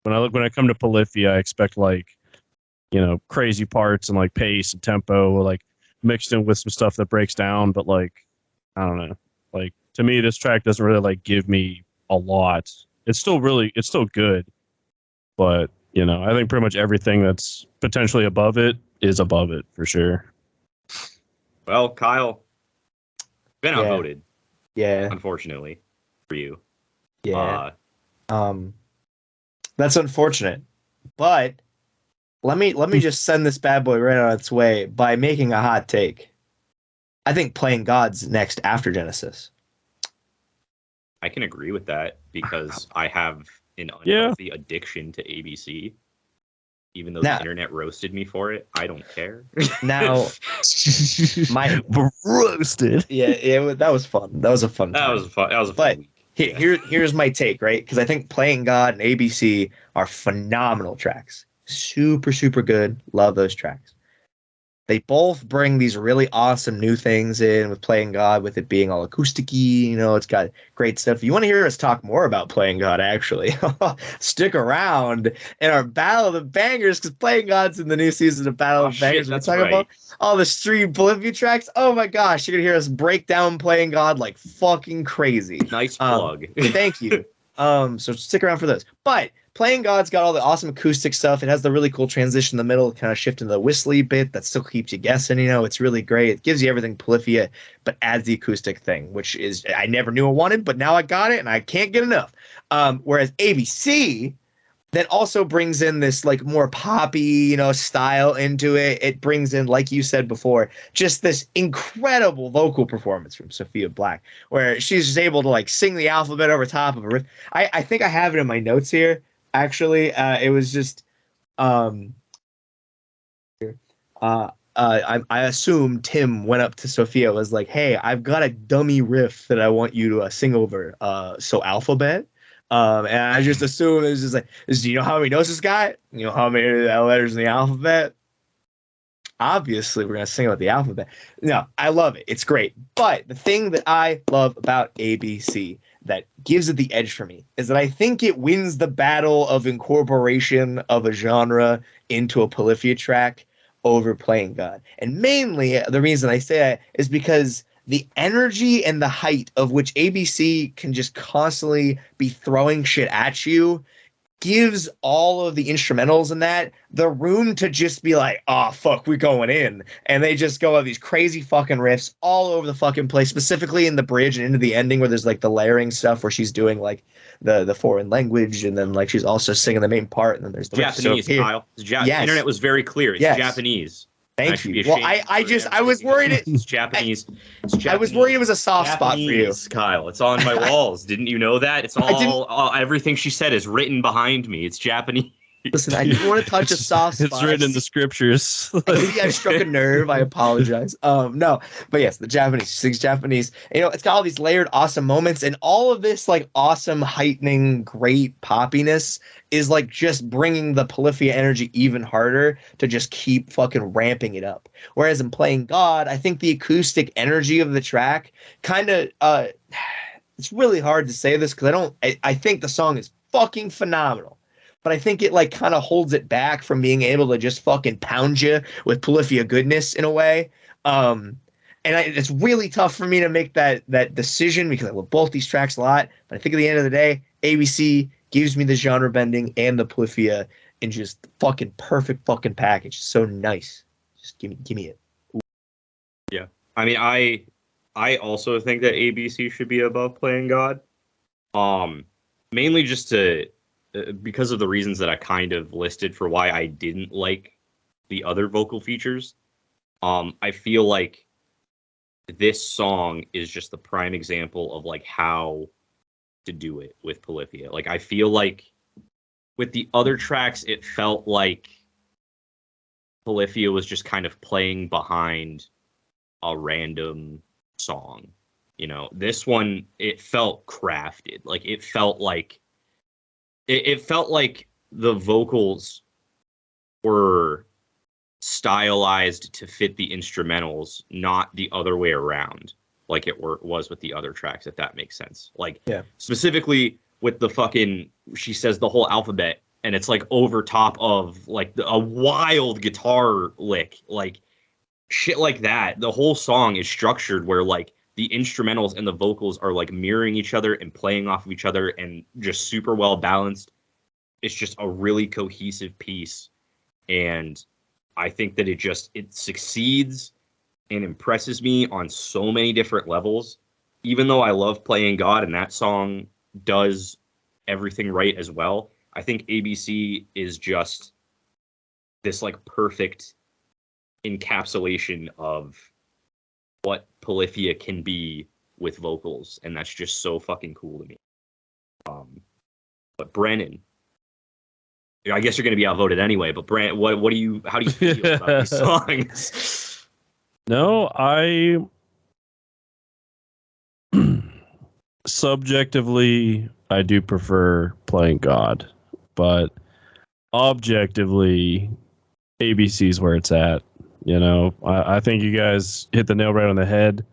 when I come to Polyphia, I expect like crazy parts and like pace and tempo, like mixed in with some stuff that breaks down. But like I don't know. Like to me, this track doesn't really like give me a lot. It's still good, but. I think pretty much everything that's potentially above it is above it for sure. Well, Kyle, been outvoted. Yeah. Unfortunately for you. Yeah. That's unfortunate. But let me just send this bad boy right on its way by making a hot take. I think Playing God's next after Genesis. I can agree with that because I have an unhealthy addiction to ABC. Even though the internet roasted me for it, I don't care. Now, roasted. Yeah, that was fun. That was a fun time. That was a fun week. Here's my take, right? Because I think Playing God and ABC are phenomenal tracks. Super, super good. Love those tracks. They both bring these really awesome new things in with Playing God, with it being all acousticy. You know, it's got great stuff. If you want to hear us talk more about Playing God, actually, stick around in our Battle of the Bangers, because Playing God's in the new season of Battle of the Bangers. That's We're talking about all the stream Polyphia tracks. Oh my gosh, you're gonna hear us break down Playing God like fucking crazy. Nice plug. Thank you. So stick around for those. But Playing God's got all the awesome acoustic stuff. It has the really cool transition in the middle, kind of shift into the whistly bit that still keeps you guessing. You know, it's really great. It gives you everything Polyphia, but adds the acoustic thing, which is I never knew I wanted, but now I got it and I can't get enough. Whereas ABC then also brings in this like more poppy, you know, style into it. It brings in, like you said before, just this incredible vocal performance from Sophia Black, where she's just able to like sing the alphabet over top of a riff. I think I have it in my notes here. Actually, it was just, I assume Tim went up to Sophia, was like, "Hey, I've got a dummy riff that I want you to sing over. So alphabet." And I just assume it was just like, do you know how many notes this guy? You know how many letters in the alphabet? Obviously, we're going to sing about the alphabet. No, I love it. It's great. But the thing that I love about ABC that gives it the edge for me is that I think it wins the battle of incorporation of a genre into a Polyphia track over Playing God. And mainly, the reason I say that is because the energy and the height of which ABC can just constantly be throwing shit at you gives all of the instrumentals in that the room to just be like, oh, fuck, we're going in. And they just go on these crazy fucking riffs all over the fucking place, specifically in the bridge and into the ending where there's like the layering stuff where she's doing like the foreign language and then like she's also singing the main part and then there's the Japanese, Kyle. Yes. The internet was very clear. It's Japanese. Thank you. Well, I was worried it's Japanese. It's Japanese. I was worried it was a soft spot for you, Kyle. It's on my walls. Didn't you know that? It's all everything she said is written behind me. It's Japanese. Listen, I didn't want to touch a soft spot. It's written in the scriptures. Maybe I struck a nerve. I apologize. No, but yes, the Japanese. She sings Japanese. You know, it's got all these layered, awesome moments, and all of this like awesome, heightening, great poppiness is like just bringing the Polyphia energy even harder to just keep fucking ramping it up. Whereas in Playing God, I think the acoustic energy of the track kind of it's really hard to say this because I think the song is fucking phenomenal. But I think it like kind of holds it back from being able to just fucking pound you with Polyphia goodness in a way. It's really tough for me to make that decision because I love both these tracks a lot. But I think at the end of the day, ABC gives me the genre bending and the Polyphia in just fucking perfect fucking package. So nice. Just give me it. Ooh. Yeah. I mean, I also think that ABC should be above Playing God. Mainly just because of the reasons that I kind of listed for why I didn't like the other vocal features. I feel like this song is just the prime example of like how to do it with Polyphia. Like I feel like with the other tracks, it felt like Polyphia was just kind of playing behind a random song. You know, this one, it felt crafted. Like it felt like the vocals were stylized to fit the instrumentals, not the other way around, like it was with the other tracks, if that makes sense. Like, specifically with the fucking, she says the whole alphabet, and it's like over top of like a wild guitar lick, like shit like that. The whole song is structured where like the instrumentals and the vocals are like mirroring each other and playing off of each other and just super well balanced. It's just a really cohesive piece. And I think that it succeeds and impresses me on so many different levels. Even though I love Playing God and that song does everything right as well, I think ABC is just this like perfect encapsulation of what Polyphia can be with vocals, and that's just so fucking cool to me. But Brennan, I guess you're going to be outvoted anyway. But Brennan, how do you feel about these songs? No, I subjectively I do prefer Playing God, but objectively ABC's where it's at. You know, I think you guys hit the nail right on the head.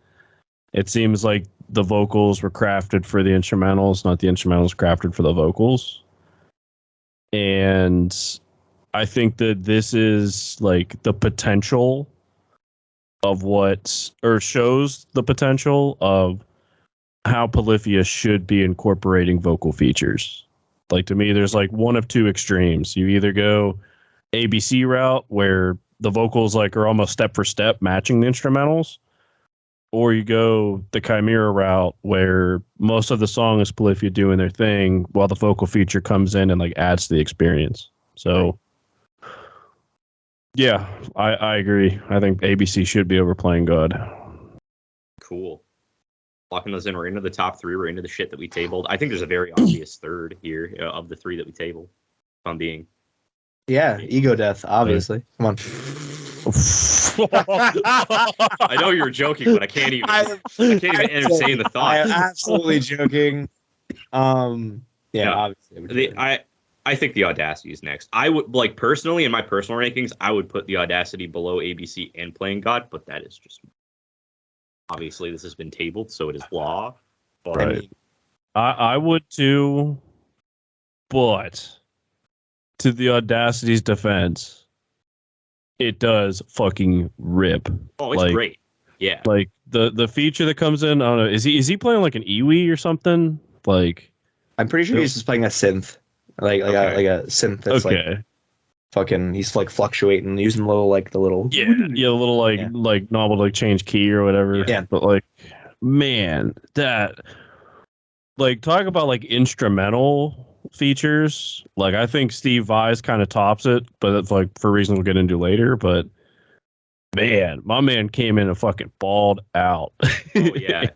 It seems like the vocals were crafted for the instrumentals, not the instrumentals crafted for the vocals. And I think that this is like the potential of shows the potential of how Polyphia should be incorporating vocal features. Like, to me, there's like one of two extremes. You either go ABC route where the vocals like are almost step for step matching the instrumentals, or you go the Chimera route where most of the song is Polyphia doing their thing while the vocal feature comes in and like adds to the experience. So yeah, I agree. I think ABC should be overplaying God. Cool. Locking those in, we're into the top three. We're into the shit that we tabled. I think there's a very obvious third here of the three that we tabled. If I'm being. Yeah, ego death, obviously. Come on. I know you were joking, but I can't even entertain the thought. I am absolutely joking. Obviously. I think the Audacity is next. I would, like, personally, in my personal rankings, I would put the Audacity below ABC and Playing God, but that is just, obviously this has been tabled, so it is law. But right. I would too, but to the Audacity's defense, it does fucking rip. Oh, it's great. Yeah. Like the feature that comes in, I don't know, is he playing like an EWI or something? Like, I'm pretty sure he's just playing a synth. Like a synth that's like fucking, he's like fluctuating, using the little like knob to like change key or whatever. Yeah. But like, man, that, like, talk about like instrumental features. Like, I think Steve Vai's kind of tops it, but it's like for reasons we'll get into later. But man, my man came in and fucking balled out. Oh yeah,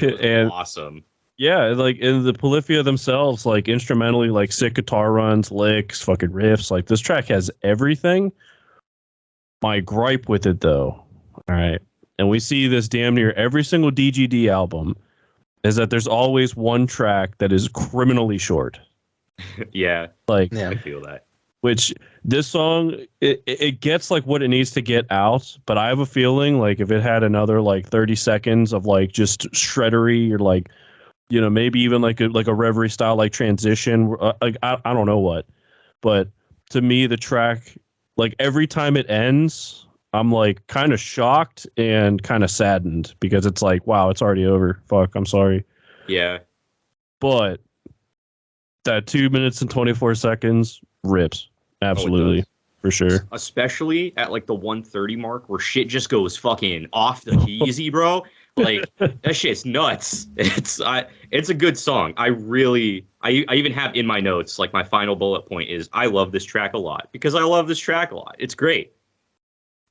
and awesome. Yeah, like in the Polyphia themselves, like instrumentally, like sick guitar runs, licks, fucking riffs. Like, this track has everything. My gripe with it, though, all right, and we see this damn near every single DGD album, is that there's always one track that is criminally short. Yeah, like, I feel that. Which this song, it gets like what it needs to get out, but I have a feeling like if it had another like 30 seconds of like just shreddery or like, you know, maybe even like a reverie style like transition, like I don't know what, but to me the track, like every time it ends, I'm like kind of shocked and kind of saddened because it's like, wow, it's already over. Fuck, I'm sorry. Yeah. But that 2 minutes and 24 seconds rips. Absolutely. For sure. Especially at like the 130 mark where shit just goes fucking off the keysy, bro. Like, that shit's nuts. It's a good song. I even have in my notes, like, my final bullet point is I love this track a lot because I love this track a lot. It's great.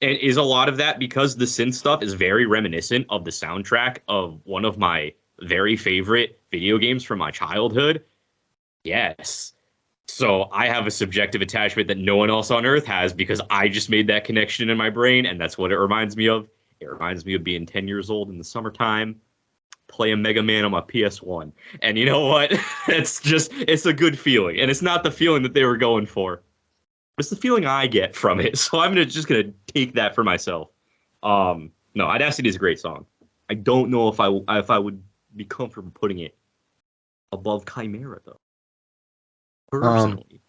And is a lot of that because the synth stuff is very reminiscent of the soundtrack of one of my very favorite video games from my childhood? Yes. So I have a subjective attachment that no one else on Earth has because I just made that connection in my brain, and that's what it reminds me of. It reminds me of being 10 years old in the summertime, playing Mega Man on my PS1. And you know what? It's a good feeling. And it's not the feeling that they were going for. It's the feeling I get from it. So I'm just gonna take that for myself. No, Audacity is a great song. I don't know if I would be comfortable putting it above Chimera, though. Personally.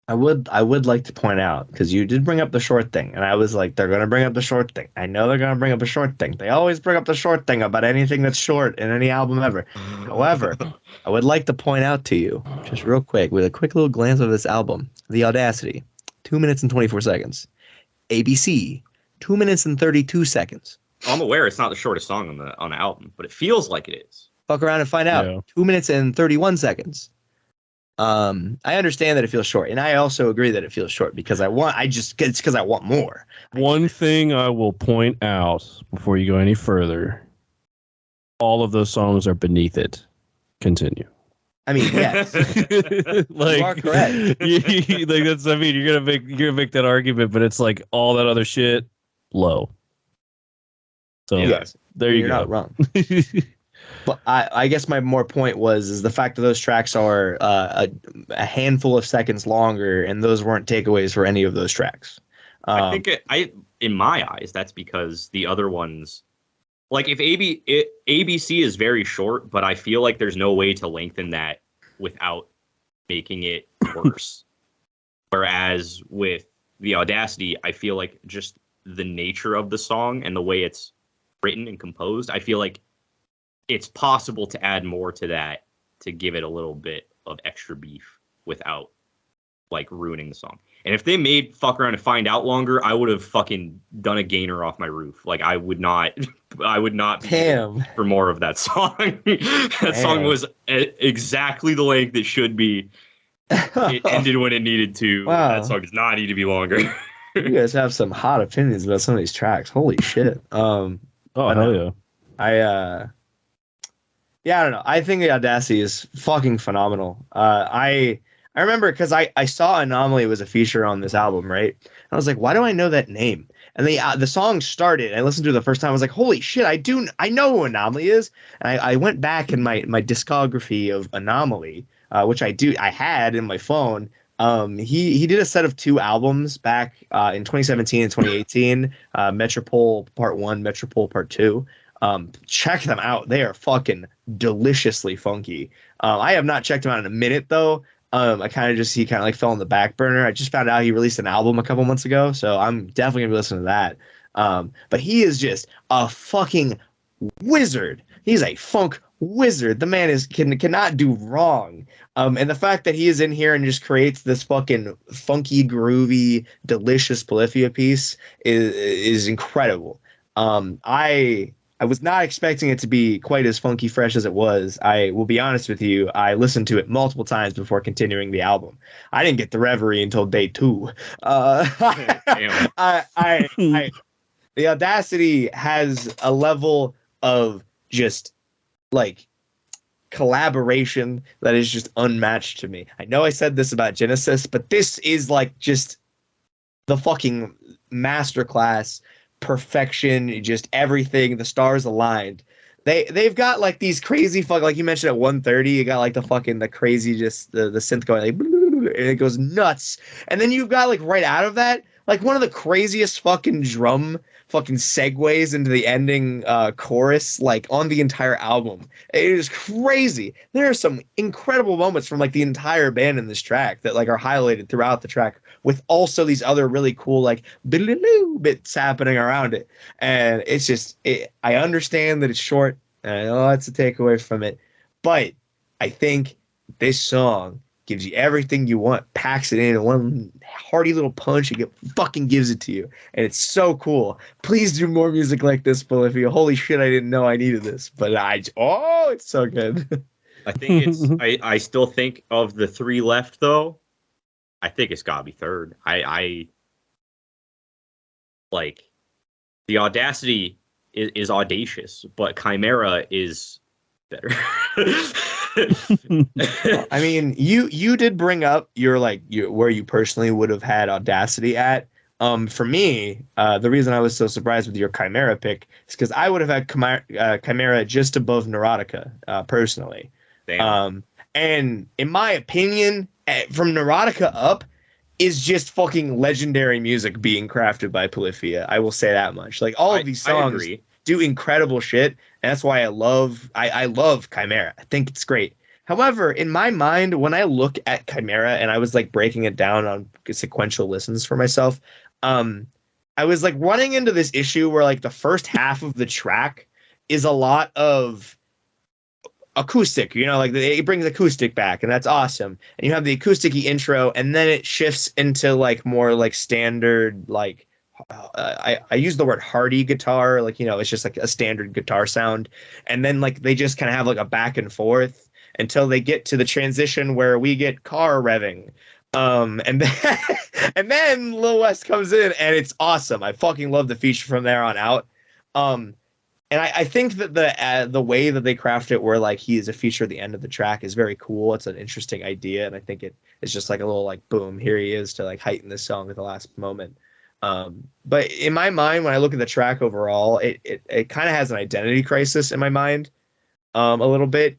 I would like to point out, because you did bring up the short thing, and I was like, they're going to bring up the short thing. I know they're going to bring up a short thing. They always bring up the short thing about anything that's short in any album ever. However, I would like to point out to you, just real quick, with a quick little glance of this album, the Audacity, 2 minutes and 24 seconds. ABC, 2 minutes and 32 seconds. I'm aware it's not the shortest song on the album, but it feels like it is. Fuck around and find out. Yeah. 2 minutes and 31 seconds. I understand that it feels short, and I also agree that it feels short because it's because I want more. One thing I will point out before you go any further, all of those songs are beneath it. Continue. I mean, yes. Like, you are correct. Like, that's, I mean, you're gonna make that argument, but it's like all that other shit low. So yes, there you you're go. Not wrong. But I guess my more point is the fact that those tracks are a handful of seconds longer, and those weren't takeaways for any of those tracks. I think in my eyes, that's because the other ones, like if ABC is very short, but I feel like there's no way to lengthen that without making it worse. Whereas with the Audacity, I feel like just the nature of the song and the way it's written and composed, I feel like it's possible to add more to that to give it a little bit of extra beef without like ruining the song. And if they made Fuck Around and Find Out longer, I would have fucking done a gainer off my roof. Like I would not be Damn. for more of that song. That song was exactly the length it should be. It ended when it needed to. Wow. That song does not need to be longer. You guys have some hot opinions about some of these tracks. Holy shit. Oh, hell yeah. I don't know. I think the Audacity is fucking phenomenal. I remember because I saw Anomaly was a feature on this album, right? And I was like, why do I know that name? And the song started. I listened to it the first time. I was like, holy shit, I know who Anomaly is. And I went back in my discography of Anomaly, which I had in my phone. He did a set of 2 albums back in 2017 and 2018, Metropole Part 1, Metropole Part 2. Check them out. They are fucking deliciously funky. I have not checked them out in a minute though. He kind of like fell on the back burner. I just found out he released an album a couple months ago, so I'm definitely gonna be listening to that. But he is just a fucking wizard. He's a funk wizard. The man cannot do wrong. And the fact that he is in here and just creates this fucking funky, groovy, delicious Polyphia piece is incredible. I was not expecting it to be quite as funky fresh as it was. I will be honest with you. I listened to it multiple times before continuing the album. I didn't get the Reverie until day 2. The Audacity has a level of just like collaboration that is just unmatched to me. I know I said this about Genesis, but this is like just the fucking masterclass. Perfection, just everything, the stars aligned. They've got like these crazy like you mentioned at 1:30, you got like the crazy just the synth going like and it goes nuts. And then you've got like right out of that like one of the craziest fucking drum fucking segues into the ending chorus like on the entire album. It is crazy. There are some incredible moments from like the entire band in this track that like are highlighted throughout the track with also these other really cool like bits happening around it. And it's just I understand that it's short and I know that's a takeaway from it, but I think this song gives you everything you want, packs it in one hearty little punch, and fucking gives it to you. And it's so cool. Please do more music like this, Polyphia. Holy shit, I didn't know I needed this. But it's so good. I think I still think of the 3 left, though. I think it's got to be third. I like, the Audacity is audacious, but Chimera is better. I mean, you did bring up where you personally would have had Audacity at. For me, the reason I was so surprised with your Chimera pick is because I would have had Chimera just above Neurotica, personally. Damn. And in my opinion, from Neurotica up is just fucking legendary music being crafted by Polyphia. I will say that much. Like all of these songs do incredible shit, and that's why I love Chimera. I think it's great. However, in my mind, when I look at Chimera and I was like breaking it down on sequential listens for myself, I was like running into this issue where like the first half of the track is a lot of acoustic, like it brings acoustic back, and that's awesome. And you have the acoustic-y intro, and then it shifts into like more like standard like I use the word hardy guitar, like it's just like a standard guitar sound, and then like they just kind of have like a back and forth until they get to the transition where we get car revving, and then and then Lil West comes in, and it's awesome. I fucking love the feature from there on out. And I think that the way that they craft it, where like he is a feature at the end of the track, is very cool. It's an interesting idea, and I think it's just like a little like boom, here he is to like heighten this song at the last moment. But in my mind, when I look at the track overall, it kind of has an identity crisis in my mind, a little bit.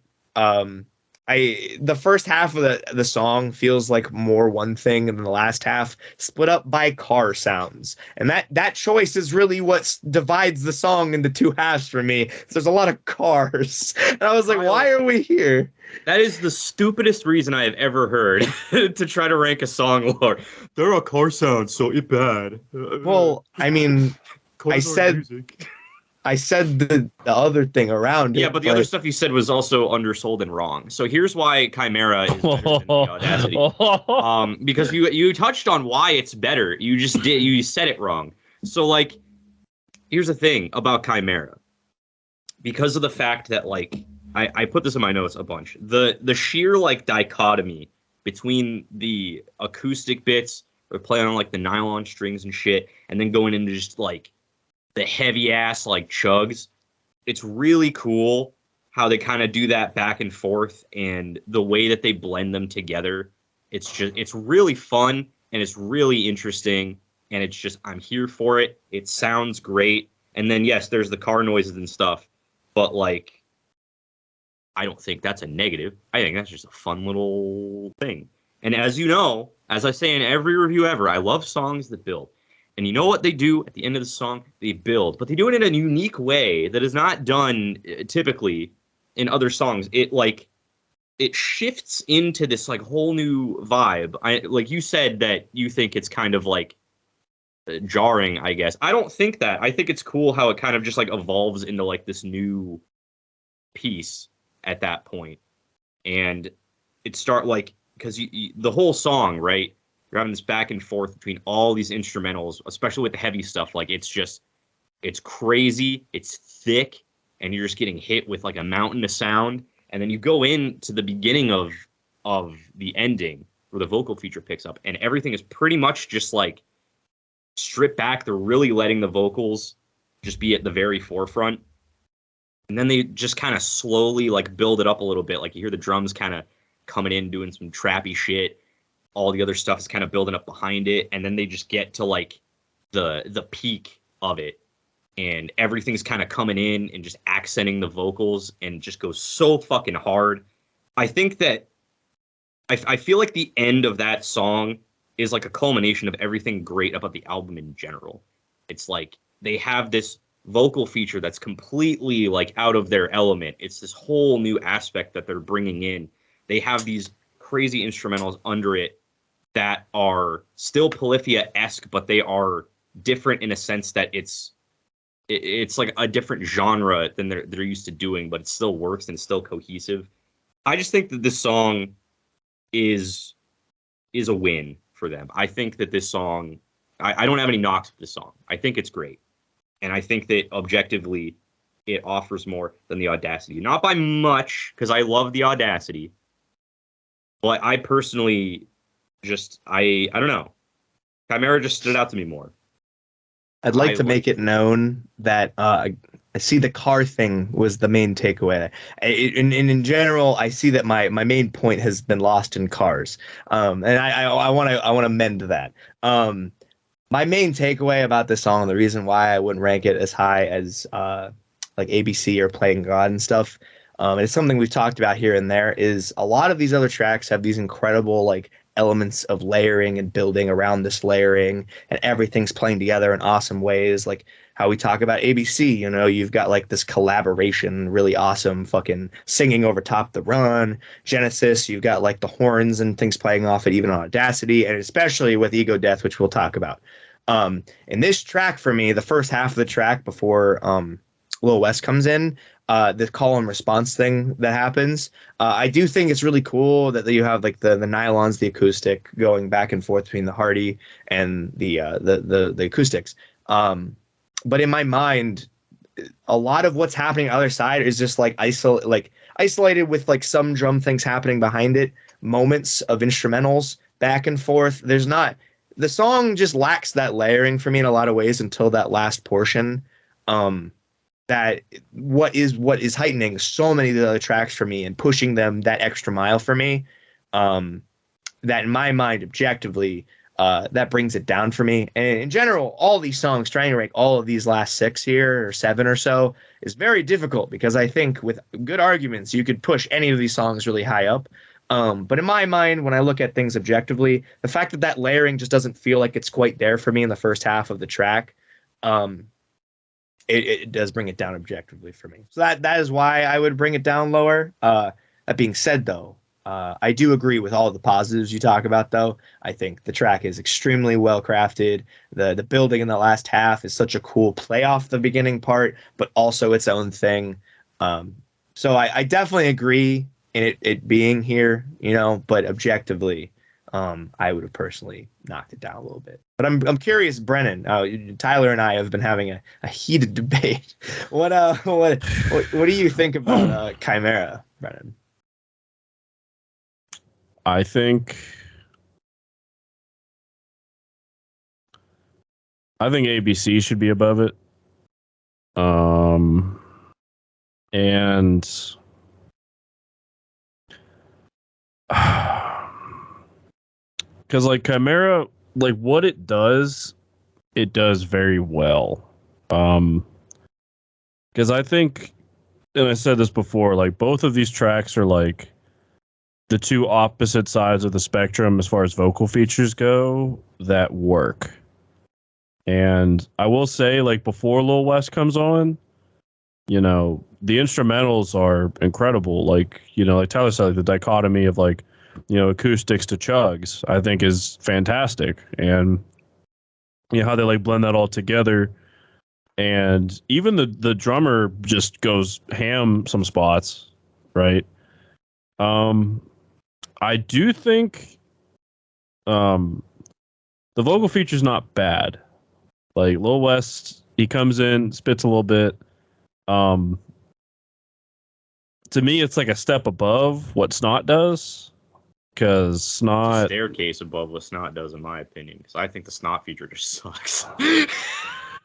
the first half of the song feels like more one thing than the last half, split up by car sounds. And that choice is really what divides the song into two halves for me. There's a lot of cars. And I was like, why are we here? That is the stupidest reason I have ever heard to try to rank a song lower. There are car sounds, so it's bad. Well, I mean, I said the other thing around it. Yeah, but the other stuff you said was also undersold and wrong. So here's why Chimera is better than the Audacity. Because you touched on why it's better. You said it wrong. So like, here's the thing about Chimera. Because of the fact that like I put this in my notes a bunch. The sheer like dichotomy between the acoustic bits or playing on like the nylon strings and shit, and then going into just like the heavy ass like chugs. It's really cool how they kind of do that back and forth, and the way that they blend them together. It's really fun, and it's really interesting, and it's just, I'm here for it. It sounds great. And then yes, there's the car noises and stuff, but like, I don't think that's a negative. I think that's just a fun little thing. And as you know, as I say in every review ever, I love songs that build. And you know what they do at the end of the song? They build, but they do it in a unique way that is not done typically in other songs. It shifts into this like whole new vibe. Like you said that you think it's kind of like jarring, I guess. I don't think that. I think it's cool how it kind of just like evolves into like this new piece at that point. And it start like, because the whole song, right? You're having this back and forth between all these instrumentals, especially with the heavy stuff. Like it's crazy, it's thick, and you're just getting hit with like a mountain of sound. And then you go into the beginning of the ending where the vocal feature picks up, and everything is pretty much just like stripped back. They're really letting the vocals just be at the very forefront. And then they just kind of slowly like build it up a little bit. Like you hear the drums kind of coming in, doing some trappy shit. All the other stuff is kind of building up behind it, and then they just get to like the peak of it, and everything's kind of coming in and just accenting the vocals, and just goes so fucking hard. I think that I feel like the end of that song is like a culmination of everything great about the album in general. It's like they have this vocal feature that's completely like out of their element. It's this whole new aspect that they're bringing in. They have these crazy instrumentals under it that are still Polyphia-esque, but they are different in a sense that it's like a different genre than they're used to doing, but it still works and it's still cohesive. I just think that this song is a win for them. I think that this song, I don't have any knocks with this song. I think it's great. And I think that objectively it offers more than the Audacity. Not by much, because I love the Audacity. But I personally just, I don't know. Chimera just stood out to me more. I'd like to make it known that I see the car thing was the main takeaway. In general, I see that my main point has been lost in cars. And I want to mend that. My main takeaway about this song, the reason why I wouldn't rank it as high as like ABC or Playing God and stuff, and it's something we've talked about here and there, is a lot of these other tracks have these incredible like elements of layering and building around this layering, and everything's playing together in awesome ways. Like how we talk about ABC, you know, you've got like this collaboration, really awesome fucking singing over top the run. Genesis, you've got like the horns and things playing off it, even on Audacity, and especially with Ego Death, which we'll talk about. In this track, for me, the first half of the track before Lil West comes in, the call and response thing that happens, I do think it's really cool that you have like the nylons, the acoustic going back and forth between the Hardy and the acoustics. But in my mind, a lot of what's happening on the other side is just like isolated with like some drum things happening behind it, moments of instrumentals back and forth. The song just lacks that layering for me in a lot of ways until that last portion. That what is heightening so many of the other tracks for me and pushing them that extra mile for me. That in my mind, objectively, that brings it down for me. And in general, all these songs, trying to rank all of these last 6 here or 7 or so is very difficult because I think with good arguments, you could push any of these songs really high up. But in my mind, when I look at things objectively, the fact that that layering just doesn't feel like it's quite there for me in the first half of the track, it does bring it down objectively for me. So that is why I would bring it down lower. That being said, though, I do agree with all of the positives you talk about, though. I think the track is extremely well crafted. The building in the last half is such a cool play off the beginning part, but also its own thing. So I definitely agree in it being here, but objectively, I would have personally knocked it down a little bit. But I'm curious, Brennan. Tyler and I have been having a heated debate. What do you think about Chimera, Brennan? I think ABC should be above it. And because like Chimera, like what it does very well. Because I think, and I said this before, like both of these tracks are like the two opposite sides of the spectrum as far as vocal features go that work. And I will say, like, before Lil West comes on, the instrumentals are incredible. Like, like Tyler said, like the dichotomy of like, acoustics to chugs, I think is fantastic. And how they like blend that all together. And even the drummer just goes ham some spots, right? I do think the vocal feature's not bad. Like Lil West, he comes in, spits a little bit. To me, it's like a step above what Snot does, because Snot staircase above what Snot does, in my opinion. Because I think the Snot feature just sucks.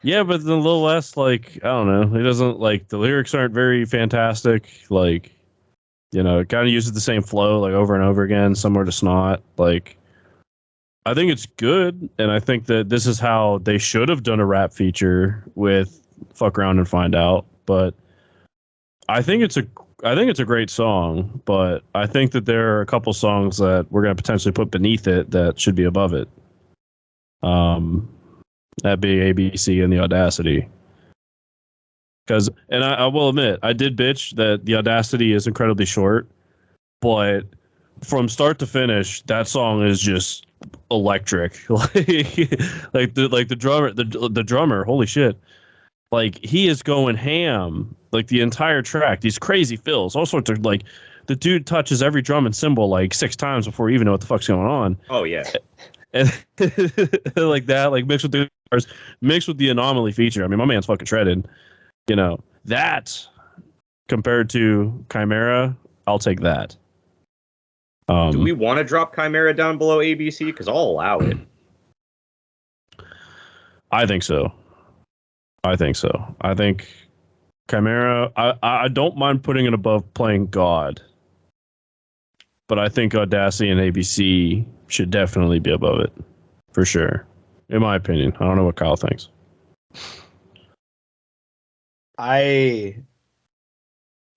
Yeah, but then Lil West, like, I don't know, he doesn't like the lyrics aren't very fantastic. Like, it kind of uses the same flow like over and over again, similar to Snot. Like, I think it's good, and I think that this is how they should have done a rap feature with "Fuck Around and Find Out." But I think it's a great song. But I think that there are a couple songs that we're going to potentially put beneath it that should be above it. That being ABC and the Audacity. And I will admit, I did bitch that the Audacity is incredibly short, but from start to finish, that song is just electric. The drummer, holy shit! Like he is going ham, like the entire track. These crazy fills, all sorts of like. The dude touches every drum and cymbal like 6 times before you even know what the fuck's going on. Oh yeah, and like that, like mixed with the anomaly feature. I mean, my man's fucking shredded. That compared to Chimera, I'll take that. Do we want to drop Chimera down below ABC? Because I'll allow it. I think so. I think Chimera, I don't mind putting it above Playing God. But I think Audacity and ABC should definitely be above it. For sure. In my opinion. I don't know what Kyle thinks.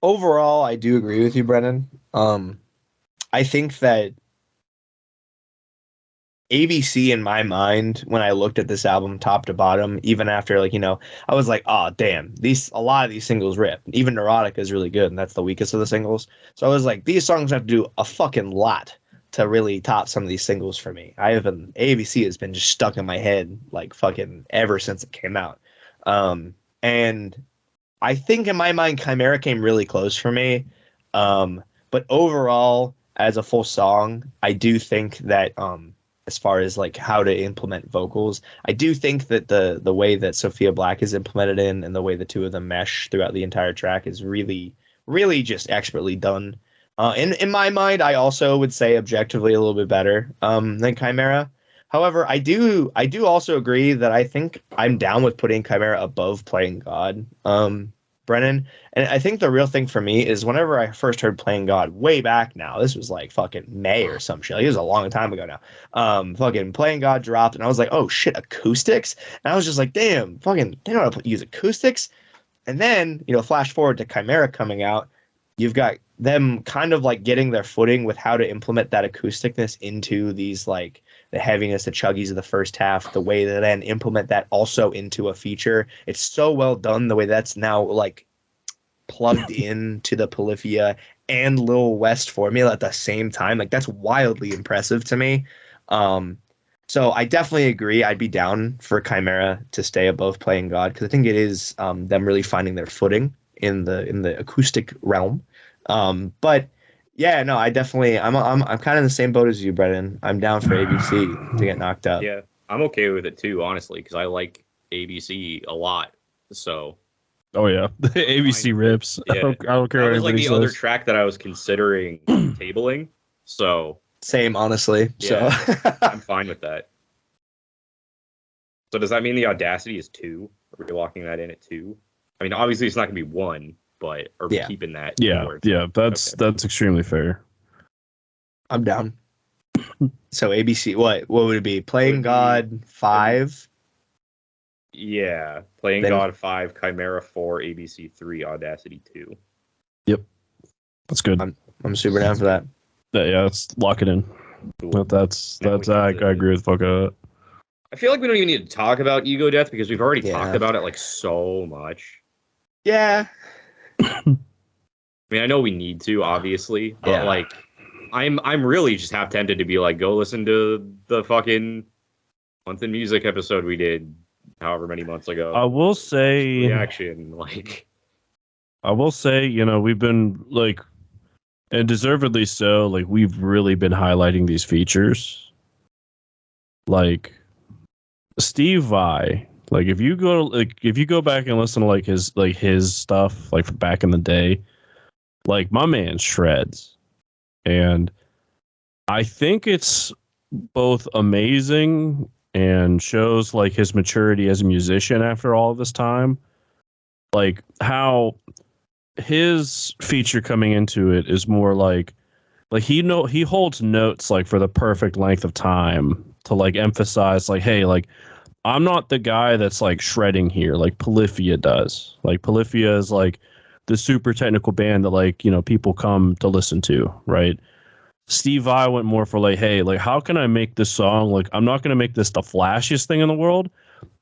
Overall, I do agree with you, Brennan. I think that ABC, in my mind, when I looked at this album top to bottom, even after I was like, oh damn, a lot of these singles rip. Even Neurotica is really good, and that's the weakest of the singles. So I was like, these songs have to do a fucking lot to really top some of these singles for me. ABC has been just stuck in my head like fucking ever since it came out. And I think in my mind, Chimera came really close for me. But overall, as a full song, I do think that as far as like how to implement vocals, I do think that the way that Sophia Black is implemented and the way the two of them mesh throughout the entire track is really, really just expertly done. In my mind, I also would say objectively a little bit better than Chimera. However, I do also agree that I think I'm down with putting Chimera above Playing God. Brennan. And I think the real thing for me is whenever I first heard Playing God way back now, this was like fucking May or some shit. Like, it was a long time ago now. Fucking Playing God dropped, and I was like, oh shit, acoustics. And I was just like, damn, fucking, they know how to use acoustics. And then, flash forward to Chimera coming out, you've got them kind of like getting their footing with how to implement that acousticness into these like the heaviness, the chuggies of the first half, the way to then implement that also into a feature. It's so well done the way that's now like plugged into the Polyphia and Lil West formula at the same time. Like that's wildly impressive to me. So I definitely agree. I'd be down for Chimera to stay above Playing God because I think it is them really finding their footing in the acoustic realm. But yeah, no, I definitely I'm kind of in the same boat as you, Brennan. I'm down for ABC to get knocked up. Yeah, I'm okay with it too, honestly, because I like ABC a lot. So. Oh yeah, ABC rips. Yeah. I don't care. That what was like anybody the says. other track that I was considering tabling. So. Same, honestly. Yeah, So I'm fine with that. So does that mean the Audacity is 2? Are we locking that in at 2? I mean, obviously it's not going to be 1, but are we keeping that? Yeah, forward? yeah, that's extremely fair. I'm down. So ABC, what would it be? Playing God 5. Yeah, Playing Then- God 5, Chimera 4, ABC 3, Audacity 2. Yep, that's good. I'm super down for that. Yeah, let's lock it in. Cool. That's Now we I get to- agree with fuck that. I feel like we don't even need to talk about Ego Death because we've already Yeah. talked about it like so much. Yeah. I mean, I know we need to, obviously, but Yeah. like, I'm really just half tempted to be like, go listen to the fucking Month in Music episode we did however many months ago. I will say, Reaction, like, we've been like, and deservedly so, like we've really been highlighting these features. Like Steve Vai, like if you go back and listen to his stuff like from back in the day, like my man shreds. And I think it's both amazing and shows like his maturity as a musician after all this time. Like how his feature coming into it is more like he holds notes like for the perfect length of time to like emphasize like, hey, like I'm not the guy that's like shredding here like Polyphia does. Like Polyphia is like the super technical band that like, people come to listen to, right? Steve Vai went more for like, hey, like how can I make this song? Like I'm not going to make this the flashiest thing in the world,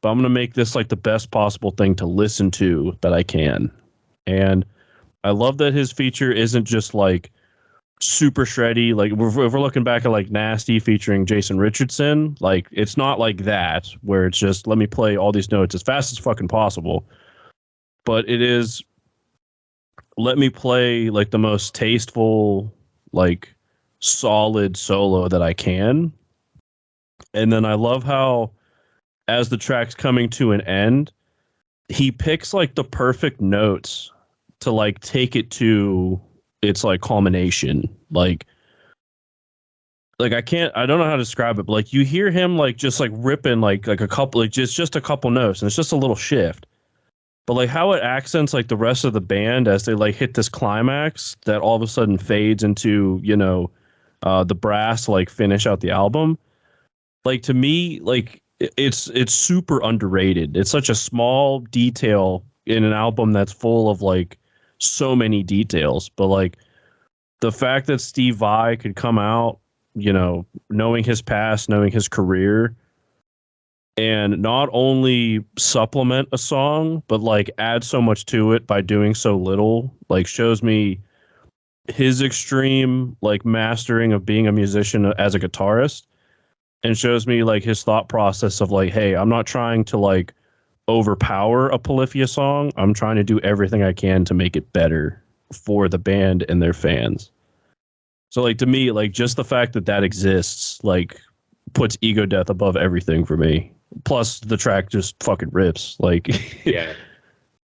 but I'm going to make this like the best possible thing to listen to that I can. And I love that his feature isn't just like super shreddy. Like if we're looking back at like Nasty featuring Jason Richardson, like it's not like that where it's just let me play all these notes as fast as fucking possible. But it is let me play like the most tasteful, like solid solo that I can. And then I love how as the track's coming to an end, he picks like the perfect notes to like take it to its like culmination. Like I don't know how to describe it, but like you hear him like just like ripping like a couple like just a couple notes and it's just a little shift. But like how it accents like the rest of the band as they like hit this climax that all of a sudden fades into, the brass to like finish out the album. Like to me, like it's super underrated. It's such a small detail in an album that's full of like so many details, but like the fact that Steve Vai could come out, knowing his past, knowing his career, and not only supplement a song, but like add so much to it by doing so little, like shows me his extreme like mastering of being a musician as a guitarist, and shows me like his thought process of like, hey, I'm not trying to like overpower a Polyphia song. I'm trying to do everything I can to make it better for the band and their fans. So like to me, like just the fact that exists like puts Ego Death above everything for me. Plus the track just fucking rips. Like yeah.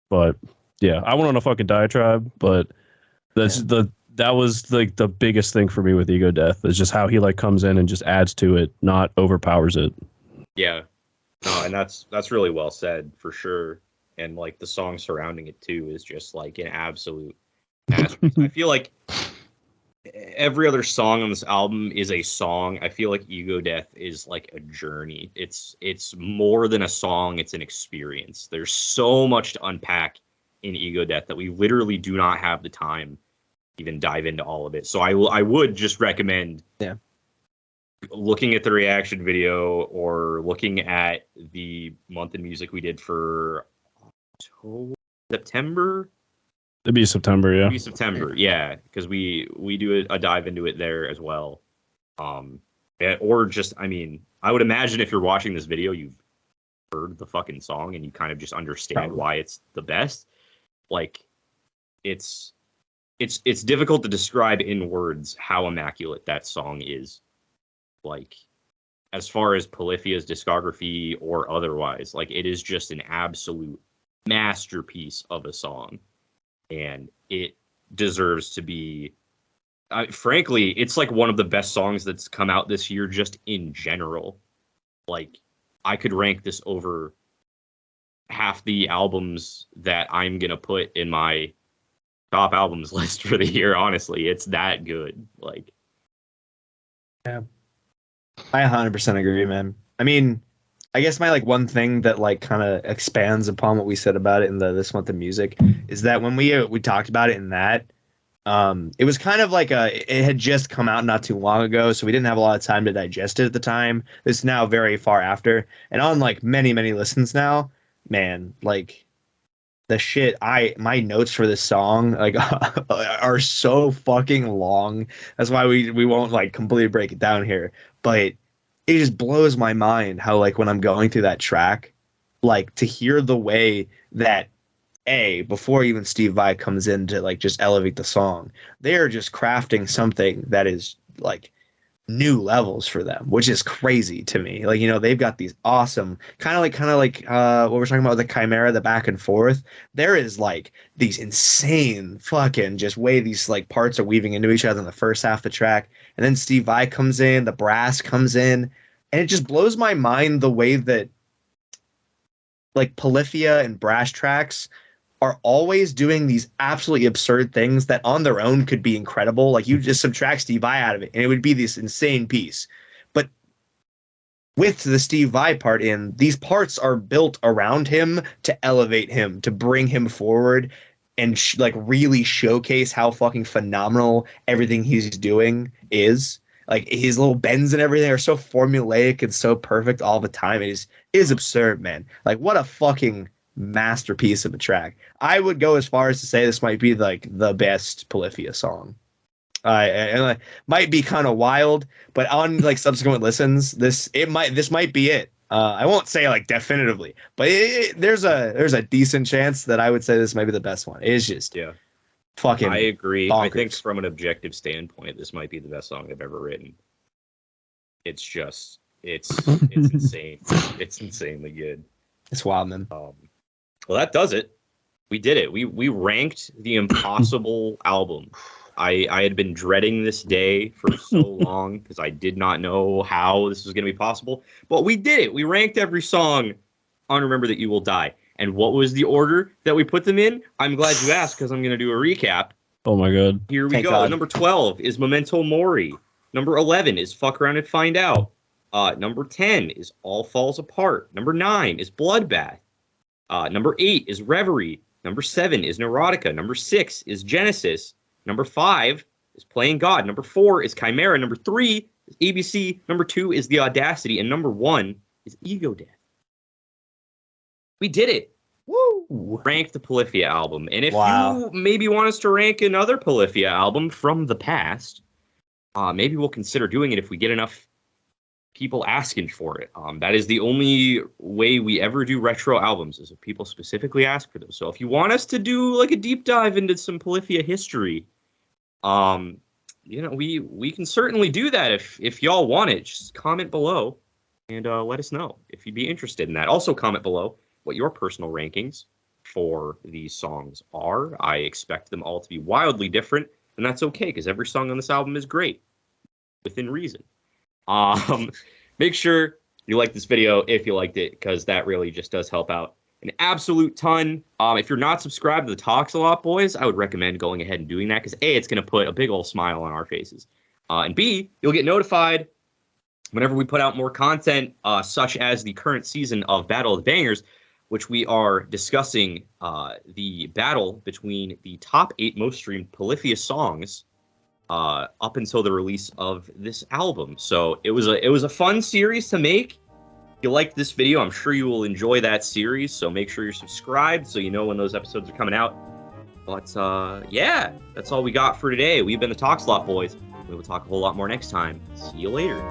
But yeah, I went on a fucking diatribe, but that was like the biggest thing for me with Ego Death is just how he like comes in and just adds to it, not overpowers it. Yeah. No, and that's really well said for sure. and like the song surrounding it too is just like an absolute masterpiece. I feel like every other song on this album is a song. I feel like Ego Death is like a journey. It's more than a song, it's an experience. There's so much to unpack in Ego Death that we literally do not have the time to even dive into all of it. So I would just recommend looking at the reaction video or looking at the month in music we did for September. It'd be September, yeah. It'd be September, yeah, because we do a dive into it there as well. Or just, I mean, I would imagine if you're watching this video, you've heard the fucking song and you kind of just understand why it's the best. Like, it's difficult to describe in words how immaculate that song is. Like, as far as Polyphia's discography or otherwise, like, it is just an absolute masterpiece of a song. And it deserves to be, frankly, it's like one of the best songs that's come out this year just in general. Like, I could rank this over half the albums that I'm going to put in my top albums list for the year, honestly. It's that good. Like, yeah. I 100% agree, man. I mean, I guess my like one thing that like kind of expands upon what we said about it in this month of music is that when we talked about it in that, it was kind of like it had just come out not too long ago, so we didn't have a lot of time to digest it at the time. It's now very far after, and on like many listens now, man, like the shit my notes for this song like are so fucking long. That's why we won't like completely break it down here, but it just blows my mind how like when I'm going through that track, like to hear the way that before even Steve Vai comes in to like just elevate the song, they are just crafting something that is like new levels for them, which is crazy to me. Like, you know, they've got these awesome kind of like what we're talking about with the Chimera, the back and forth. There is like these insane fucking just way these like parts are weaving into each other in the first half of the track, and then Steve Vai comes in, the brass comes in, and it just blows my mind the way that like Polyphia and brass tracks are always doing these absolutely absurd things that on their own could be incredible. Like you just subtract Steve Vai out of it and it would be this insane piece. But with the Steve Vai part in, these parts are built around him to elevate him, to bring him forward and like really showcase how fucking phenomenal everything he's doing is. Like his little bends and everything are so formulaic and so perfect all the time. It is absurd, man. Like what a fucking masterpiece of a track. I would go as far as to say this might be like the best Polyphia song. And it might be kind of wild, but on like subsequent listens, this might be it. I won't say like definitively, but there's a decent chance that I would say this might be the best one. It's just fucking. I agree. Bonkers. I think from an objective standpoint, this might be the best song I've ever written. It's just it's insane. It's insanely good. It's wild, man. Well, that does it. We did it. We ranked the impossible album. I had been dreading this day for so long because I did not know how this was going to be possible. But we did it. We ranked every song on Remember That You Will Die. And what was the order that we put them in? I'm glad you asked because I'm going to do a recap. Oh, my God. Here we Thank go. God. Number 12 is Memento Mori. Number 11 is Fuck Around and Find Out. Number 10 is All Falls Apart. Number 9 is Bloodbath. Number 8 is Reverie. Number 7 is Neurotica. Number 6 is Genesis. Number 5 is Playing God. Number 4 is Chimera. Number 3 is ABC. Number 2 is The Audacity. And number 1 is Ego Death. We did it. Woo! Rank the Polyphia album. And if Wow. you maybe want us to rank another Polyphia album from the past, maybe we'll consider doing it if we get enough people asking for it. That is the only way we ever do retro albums, is if people specifically ask for them. So if you want us to do like a deep dive into some Polyphia history, we can certainly do that if y'all want it. Just comment below and let us know if you'd be interested in that. Also comment below what your personal rankings for these songs are. I expect them all to be wildly different, and that's okay because every song on this album is great within reason. Make sure you like this video if you liked it, because that really just does help out an absolute ton. If you're not subscribed to the Talks a Lot Boys, I would recommend going ahead and doing that because A, it's going to put a big old smile on our faces. And B, you'll get notified whenever we put out more content, such as the current season of Battle of the Bangers, which we are discussing the battle between the top 8 most streamed Polyphia songs up until the release of this album. So it was a fun series to make. If you liked this video, I'm sure you will enjoy that series. So make sure you're subscribed so you know when those episodes are coming out. But yeah, that's all we got for today. We've been the Talks a Lot Boys. We will talk a whole lot more next time. See you later.